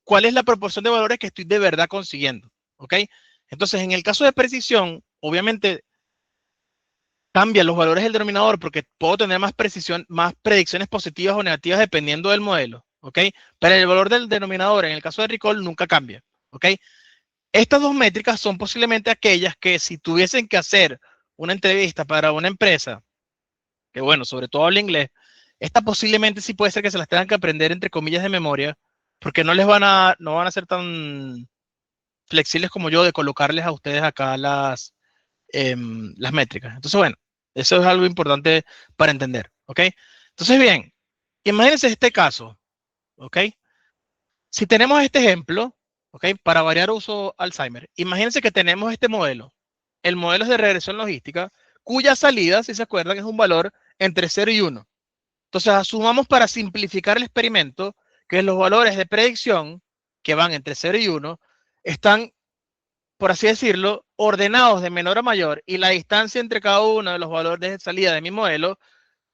cuál es la proporción de valores que estoy de verdad consiguiendo. ¿ok? Entonces, en el caso de precisión, obviamente cambian los valores del denominador porque puedo tener más precisión, más predicciones positivas o negativas dependiendo del modelo, ¿ok? Pero el valor del denominador en el caso de recall nunca cambia, ¿ok? Estas dos métricas son posiblemente aquellas que si tuviesen que hacer una entrevista para una empresa, que bueno, sobre todo habla inglés, esta posiblemente sí puede ser que se las tengan que aprender entre comillas de memoria, porque no van a ser tan flexibles como yo de colocarles a ustedes acá las métricas. Entonces, bueno, eso es algo importante para entender, ¿ok? Entonces, bien, imagínense este caso, ¿ok? Si tenemos este ejemplo, ¿ok? Para variar uso Alzheimer, imagínense que tenemos este modelo. El modelo es de regresión logística, cuya salida, si se acuerdan, es un valor entre 0 y 1. Entonces, asumamos para simplificar el experimento que los valores de predicción, que van entre 0 y 1, están, por así decirlo, ordenados de menor a mayor y la distancia entre cada uno de los valores de salida de mi modelo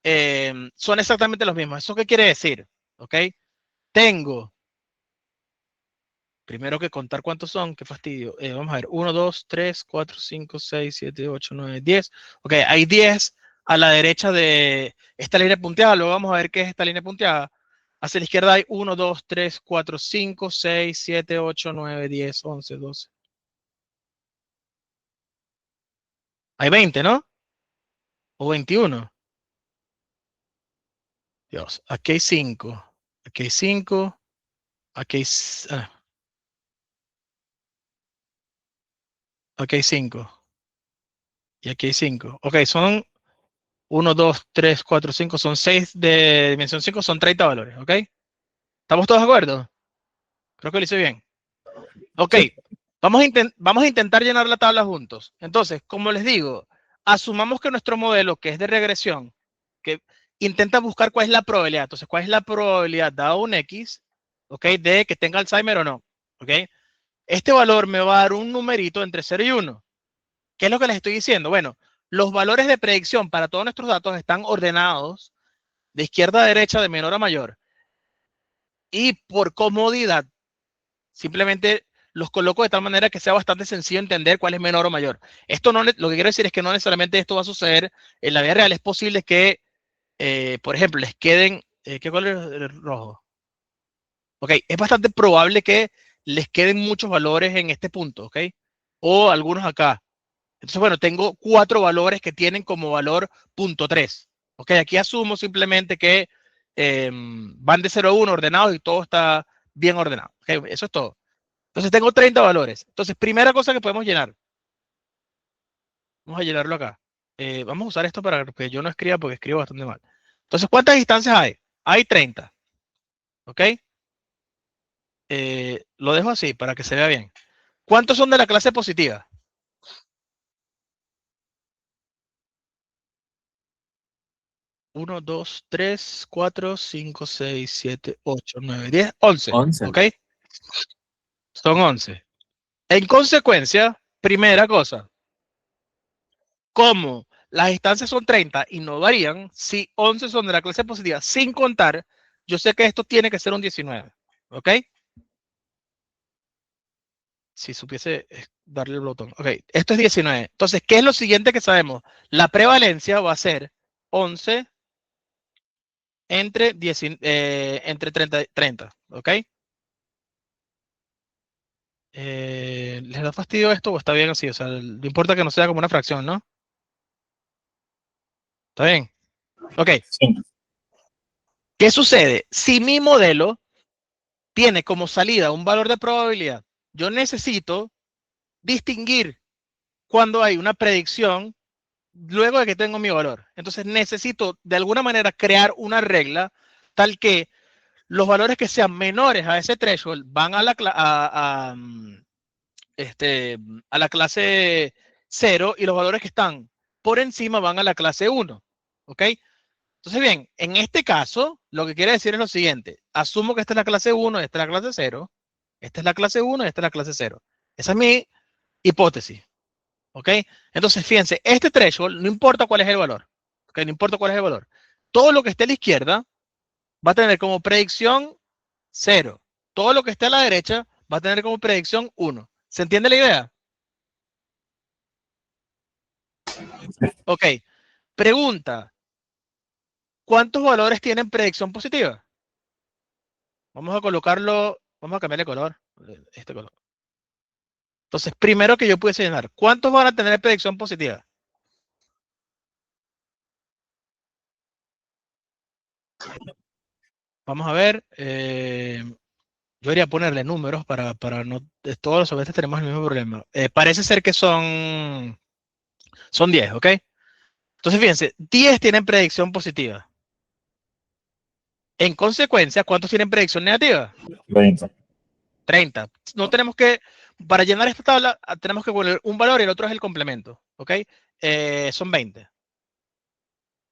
son exactamente los mismos. ¿Eso qué quiere decir? ¿Ok? Tengo, primero que contar cuántos son, qué fastidio. Vamos a ver, 1, 2, 3, 4, 5, 6, 7, 8, 9, 10. Ok, hay 10 a la derecha de esta línea punteada. Luego vamos a ver qué es esta línea punteada. Hacia la izquierda hay 1, 2, 3, 4, 5, 6, 7, 8, 9, 10, 11, 12. Hay 20, ¿no? O 21. Dios, aquí hay 5. Aquí hay 5. Aquí hay, aquí hay 5. Y aquí hay 5. Ok, son 1, 2, 3, 4, 5. Son 6 de dimensión 5. Son 30 valores. Ok. ¿Estamos todos de acuerdo? Creo que lo hice bien. Ok. Sí. Vamos a intentar llenar la tabla juntos. Entonces, como les digo, asumamos que nuestro modelo, que es de regresión, que intenta buscar cuál es la probabilidad. Entonces, ¿cuál es la probabilidad dado un X, ok, de que tenga Alzheimer o no? Ok. Este valor me va a dar un numerito entre 0 y 1. ¿Qué es lo que les estoy diciendo? Bueno, los valores de predicción para todos nuestros datos están ordenados de izquierda a derecha, de menor a mayor. Y por comodidad, simplemente los coloco de tal manera que sea bastante sencillo entender cuál es menor o mayor. Esto no, lo que quiero decir es que no necesariamente esto va a suceder en la vida real. Es posible que, por ejemplo, les queden, ¿qué color es el rojo? Ok, es bastante probable que les queden muchos valores en este punto, ok, o algunos acá. Entonces, bueno, tengo 4 valores que tienen como valor 0.3. Ok, aquí asumo simplemente que van de 0 a 1 ordenados y todo está bien ordenado. Okay, eso es todo. Entonces, tengo 30 valores. Entonces, primera cosa que podemos llenar. Vamos a llenarlo acá. Vamos a usar esto para que yo no escriba porque escribo bastante mal. Entonces, ¿cuántas instancias hay? Hay 30. Ok. Lo dejo así para que se vea bien. ¿Cuántos son de la clase positiva? 1, 2, 3, 4, 5, 6, 7, 8, 9, 10, 11. 11. ¿Ok? Son 11. En consecuencia, primera cosa, como las instancias son 30 y no varían, si 11 son de la clase positiva sin contar, yo sé que esto tiene que ser un 19. ¿Ok? Si supiese darle el botón. Ok, esto es 19. Entonces, ¿qué es lo siguiente que sabemos? La prevalencia va a ser 11 entre 30, ¿ok? ¿Les da fastidio esto o está bien así? O sea, no importa que no sea como una fracción, ¿no? ¿Está bien? Ok. Sí. ¿Qué sucede? Si mi modelo tiene como salida un valor de probabilidad, yo necesito distinguir cuando hay una predicción luego de que tengo mi valor. Entonces necesito de alguna manera crear una regla tal que los valores que sean menores a ese threshold van a la clase 0 y los valores que están por encima van a la clase 1. ¿Ok? Entonces, bien, en este caso, lo que quiere decir es lo siguiente. Asumo que esta es la clase 1, esta es la clase 0, esta es la clase 1 y esta es la clase 0. Esa es mi hipótesis. ¿Ok? Entonces, fíjense, este threshold, no importa cuál es el valor. ¿Ok? No importa cuál es el valor. Todo lo que esté a la izquierda va a tener como predicción 0. Todo lo que esté a la derecha va a tener como predicción 1. ¿Se entiende la idea? Ok. Pregunta. ¿Cuántos valores tienen predicción positiva? Vamos a colocarlo, vamos a cambiarle color. Este color. Entonces, primero que yo puedo señalar, ¿cuántos van a tener predicción positiva? Vamos a ver. Yo debería ponerle números para no. Todos los sobrecitos tenemos el mismo problema. Parece ser que son 10, ¿ok? Entonces, fíjense, 10 tienen predicción positiva. En consecuencia, ¿cuántos tienen predicción negativa? 20. 30. No tenemos que, para llenar esta tabla, tenemos que poner un valor y el otro es el complemento, ¿ok? Son 20.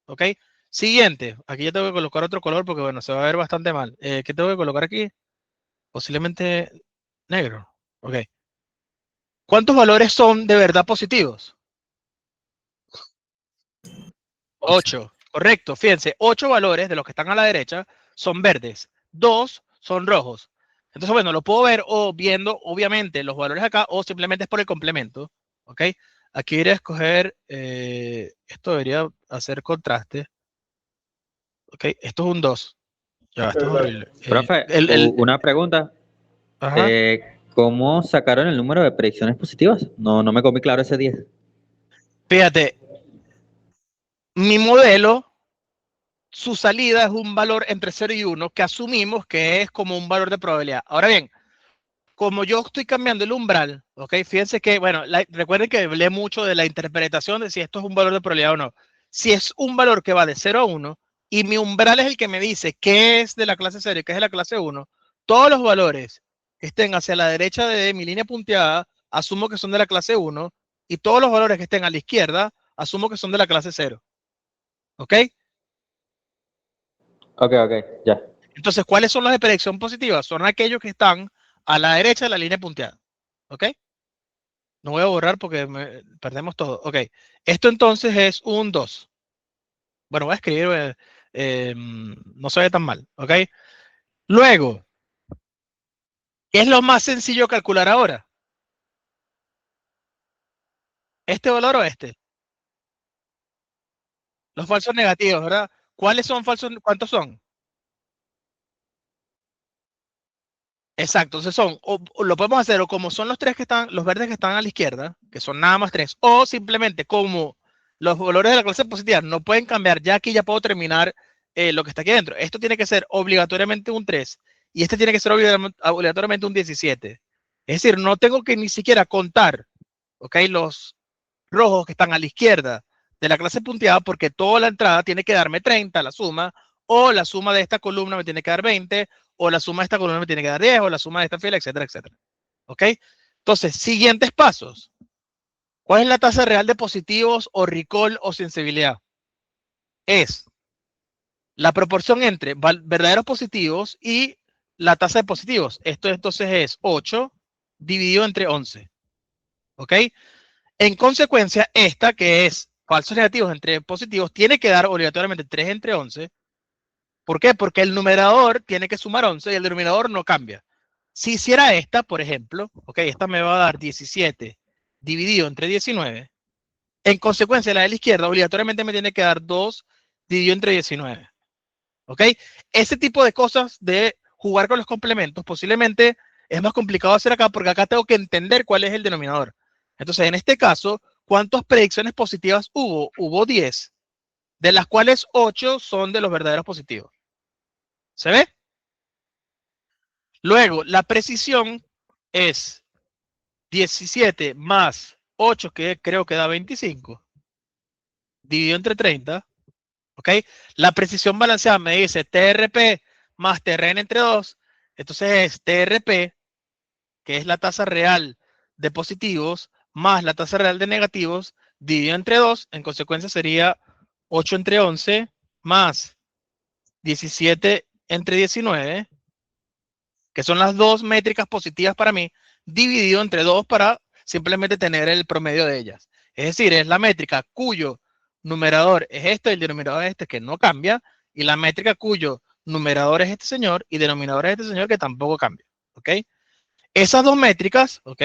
¿Ok? Siguiente. Aquí ya tengo que colocar otro color porque, bueno, se va a ver bastante mal. ¿Qué tengo que colocar aquí? Posiblemente negro. Ok. ¿Cuántos valores son de verdad positivos? 8. Correcto. Fíjense, 8 valores de los que están a la derecha son verdes. 2 son rojos. Entonces, bueno, lo puedo ver o viendo, obviamente, los valores acá o simplemente es por el complemento. ¿Ok? Aquí iré a escoger, esto debería hacer contraste. ¿Ok? Esto es un 2. Ya, esto es horrible. Profe, una pregunta. Ajá. ¿Cómo sacaron el número de predicciones positivas? No me comí claro ese 10. Fíjate, mi modelo, su salida es un valor entre 0 y 1 que asumimos que es como un valor de probabilidad. Ahora bien, como yo estoy cambiando el umbral, ¿ok? Fíjense que, bueno, recuerden que hablé mucho de la interpretación de si esto es un valor de probabilidad o no. Si es un valor que va de 0 a 1 y mi umbral es el que me dice qué es de la clase 0 y qué es de la clase 1, todos los valores que estén hacia la derecha de mi línea punteada, asumo que son de la clase 1 y todos los valores que estén a la izquierda, asumo que son de la clase 0. ¿Ok? Ok, ya. Entonces, ¿cuáles son los de predicción positiva? Son aquellos que están a la derecha de la línea punteada. ¿Ok? No voy a borrar porque perdemos todo. Ok. Esto entonces es un 2. Bueno, voy a escribir, no se ve tan mal. ¿Ok? Luego, ¿qué es lo más sencillo calcular ahora? ¿Este valor o este? Los falsos negativos, ¿verdad? ¿Cuáles son falsos? ¿Cuántos son? Exacto, entonces o lo podemos hacer o como son los tres que están, los verdes que están a la izquierda, que son nada más 3, o simplemente como los valores de la clase positiva no pueden cambiar, ya aquí ya puedo terminar lo que está aquí adentro. Esto tiene que ser obligatoriamente un 3 y este tiene que ser obligatoriamente un 17. Es decir, no tengo que ni siquiera contar, ¿ok? Los rojos que están a la izquierda de la clase punteada porque toda la entrada tiene que darme 30, la suma, o la suma de esta columna me tiene que dar 20, o la suma de esta columna me tiene que dar 10, o la suma de esta fila, etcétera, etcétera. ¿Ok? Entonces, siguientes pasos. ¿Cuál es la tasa real de positivos o recall o sensibilidad? Es la proporción entre verdaderos positivos y la tasa de positivos. Esto entonces es 8 dividido entre 11. ¿Ok? En consecuencia, esta que es falsos negativos entre positivos tiene que dar obligatoriamente 3 entre 11. ¿Por qué? Porque el numerador tiene que sumar 11 y el denominador no cambia. Si hiciera esta, por ejemplo, ok, esta me va a dar 17 dividido entre 19. En consecuencia, la de la izquierda obligatoriamente me tiene que dar 2 dividido entre 19. ¿Ok? Ese tipo de cosas de jugar con los complementos posiblemente es más complicado hacer acá porque acá tengo que entender cuál es el denominador. Entonces, en este caso, ¿cuántas predicciones positivas hubo? Hubo 10, de las cuales 8 son de los verdaderos positivos. ¿Se ve? Luego, la precisión es 17 más 8, que creo que da 25, dividido entre 30. ¿Ok? La precisión balanceada me dice TRP más TRN entre 2. Entonces es TRP, que es la tasa real de positivos, más la tasa real de negativos, dividido entre 2. En consecuencia sería 8 entre 11 más 17 entre 19, que son las dos métricas positivas para mí, dividido entre 2 para simplemente tener el promedio de ellas. Es decir, es la métrica cuyo numerador es este, el denominador es este, que no cambia, y la métrica cuyo numerador es este señor y denominador es este señor, que tampoco cambia. ¿Ok? Esas dos métricas, ¿ok?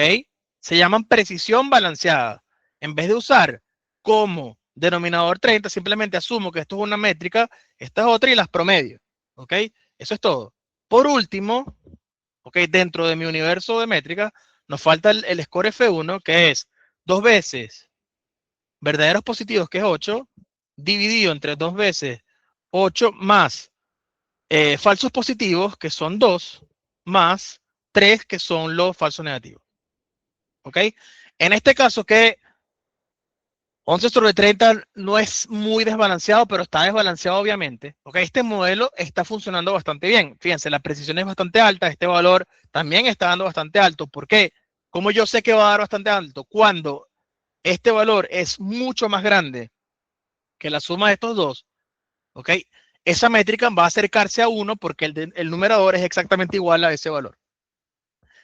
Se llaman precisión balanceada. En vez de usar como denominador 30, simplemente asumo que esto es una métrica, esta es otra y las promedio. ¿Ok? Eso es todo. Por último, ¿ok? Dentro de mi universo de métricas, nos falta el score F1, que es 2 veces verdaderos positivos, que es 8, dividido entre 2 veces 8 más falsos positivos, que son 2, más 3, que son los falsos negativos. ¿Ok? En este caso, que 11 sobre 30 no es muy desbalanceado, pero está desbalanceado obviamente. ¿Ok? Este modelo está funcionando bastante bien. Fíjense, la precisión es bastante alta. Este valor también está dando bastante alto. ¿Por qué? ¿Cómo yo sé que va a dar bastante alto? Cuando este valor es mucho más grande que la suma de estos dos, ¿ok? Esa métrica va a acercarse a 1 porque el numerador es exactamente igual a ese valor.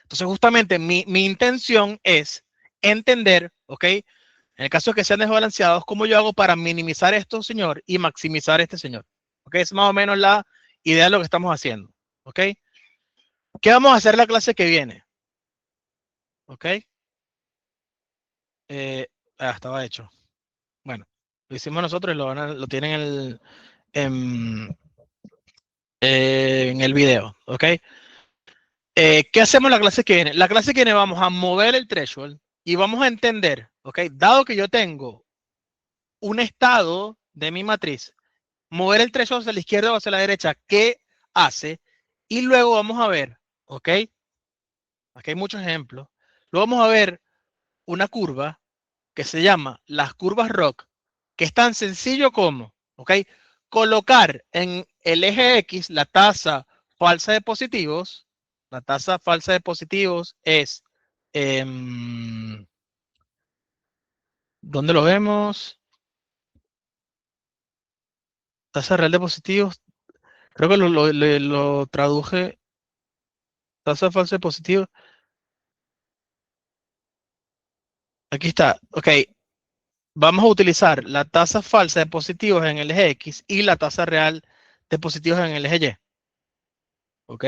Entonces, justamente mi intención es entender, ¿ok? En el caso de que sean desbalanceados, ¿cómo yo hago para minimizar esto, señor, y maximizar este señor? ¿Ok? Es más o menos la idea de lo que estamos haciendo, ¿ok? ¿Qué vamos a hacer la clase que viene? ¿Ok? Estaba hecho. Bueno, lo hicimos nosotros y lo tienen en el video, ¿ok? ¿Qué hacemos la clase que viene? La clase que viene vamos a mover el threshold y vamos a entender, ¿ok? Dado que yo tengo un estado de mi matriz, mover el threshold hacia la izquierda o hacia la derecha, ¿qué hace? Y luego vamos a ver, ¿ok? Aquí hay muchos ejemplos. Luego vamos a ver una curva que se llama las curvas ROC, que es tan sencillo como, ¿ok? Colocar en el eje X la tasa falsa de positivos. La tasa falsa de positivos es, ¿dónde lo vemos? Tasa real de positivos. Creo que lo traduje. Tasa falsa de positivos. Aquí está. Ok. Vamos a utilizar la tasa falsa de positivos en el eje X y la tasa real de positivos en el eje Y. ¿Ok?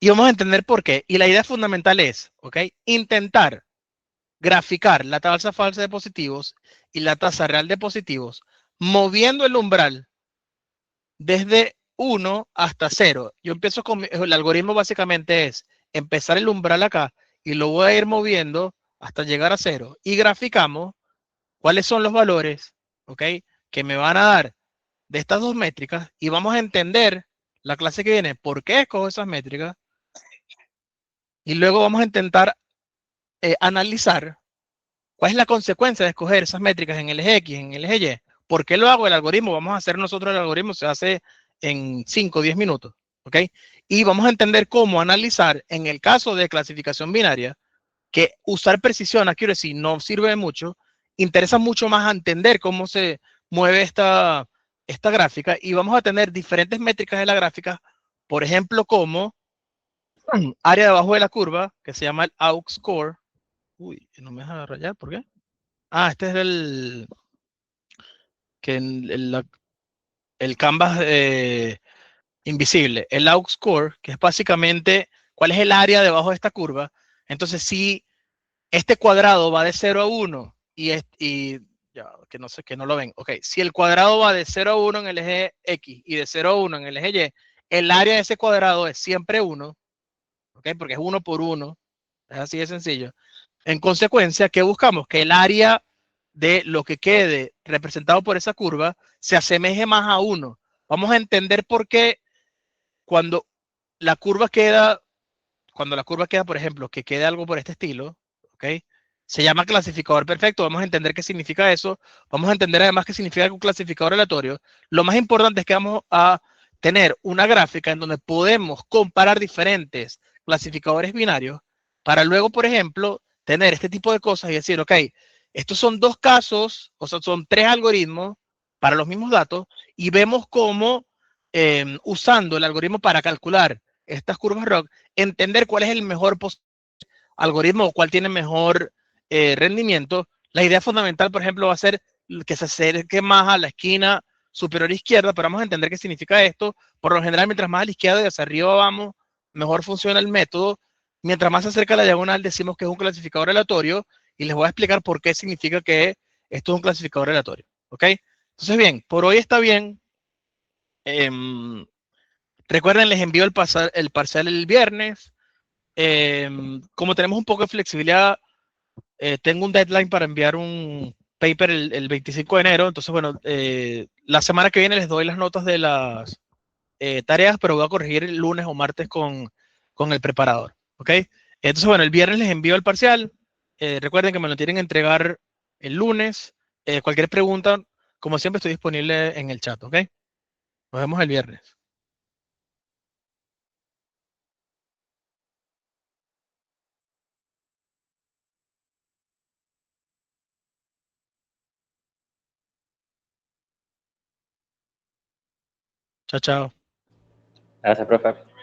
Y vamos a entender por qué. Y la idea fundamental es, ¿ok? Intentar graficar la tasa falsa de positivos y la tasa real de positivos, moviendo el umbral desde 1 hasta 0. Yo empiezo con, el algoritmo básicamente es empezar el umbral acá y lo voy a ir moviendo hasta llegar a 0. Y graficamos cuáles son los valores, ¿ok? Que me van a dar de estas dos métricas y vamos a entender la clase que viene, por qué escojo esas métricas. Y luego vamos a intentar analizar cuál es la consecuencia de escoger esas métricas en el eje X, en el eje Y. ¿Por qué lo hago? El algoritmo, vamos a hacer nosotros el algoritmo, se hace en 5 o 10 minutos. ¿Ok? Y vamos a entender cómo analizar en el caso de clasificación binaria, que usar precisión, accuracy, no sirve de mucho. Interesa mucho más entender cómo se mueve esta gráfica y vamos a tener diferentes métricas de la gráfica, por ejemplo, como área debajo de la curva, que se llama el aux score. Uy, no me deja rayar, ¿por qué? Ah, este es el canvas invisible, el aux score, que es básicamente cuál es el área debajo de esta curva. Entonces, si este cuadrado va de 0 a 1 y ya, que no sé, que no lo ven. Ok, si el cuadrado va de 0 a 1 en el eje X y de 0 a 1 en el eje Y, el área de ese cuadrado es siempre 1, ok, porque es 1 por 1, es así de sencillo. En consecuencia, ¿qué buscamos? Que el área de lo que quede representado por esa curva se asemeje más a 1. Vamos a entender por qué cuando la curva queda, por ejemplo, que quede algo por este estilo, ¿ok? Se llama clasificador perfecto. Vamos a entender qué significa eso. Vamos a entender además qué significa un clasificador aleatorio. Lo más importante es que vamos a tener una gráfica en donde podemos comparar diferentes clasificadores binarios para luego, por ejemplo, tener este tipo de cosas y decir, ok, estos son dos casos, o sea, son tres algoritmos para los mismos datos y vemos cómo usando el algoritmo para calcular estas curvas ROC, entender cuál es el mejor algoritmo o cuál tiene mejor rendimiento. La idea fundamental, por ejemplo, va a ser que se acerque más a la esquina superior izquierda, pero vamos a entender qué significa esto. Por lo general, mientras más a la izquierda y hacia arriba vamos, mejor funciona el método. Mientras más se acerca a la diagonal, decimos que es un clasificador aleatorio y les voy a explicar por qué significa que esto es un clasificador aleatorio. ¿Ok? Entonces, bien, por hoy está bien. Recuerden, les envío el parcial el viernes. Como tenemos un poco de flexibilidad, tengo un deadline para enviar un paper el 25 de enero. Entonces, bueno, la semana que viene les doy las notas de las tareas, pero voy a corregir el lunes o martes con el preparador. ¿Ok? Entonces, bueno, el viernes les envío el parcial. Recuerden que me lo tienen que entregar el lunes. Cualquier pregunta, como siempre, estoy disponible en el chat. ¿Ok? Nos vemos el viernes. Chao, chao. Gracias, profe.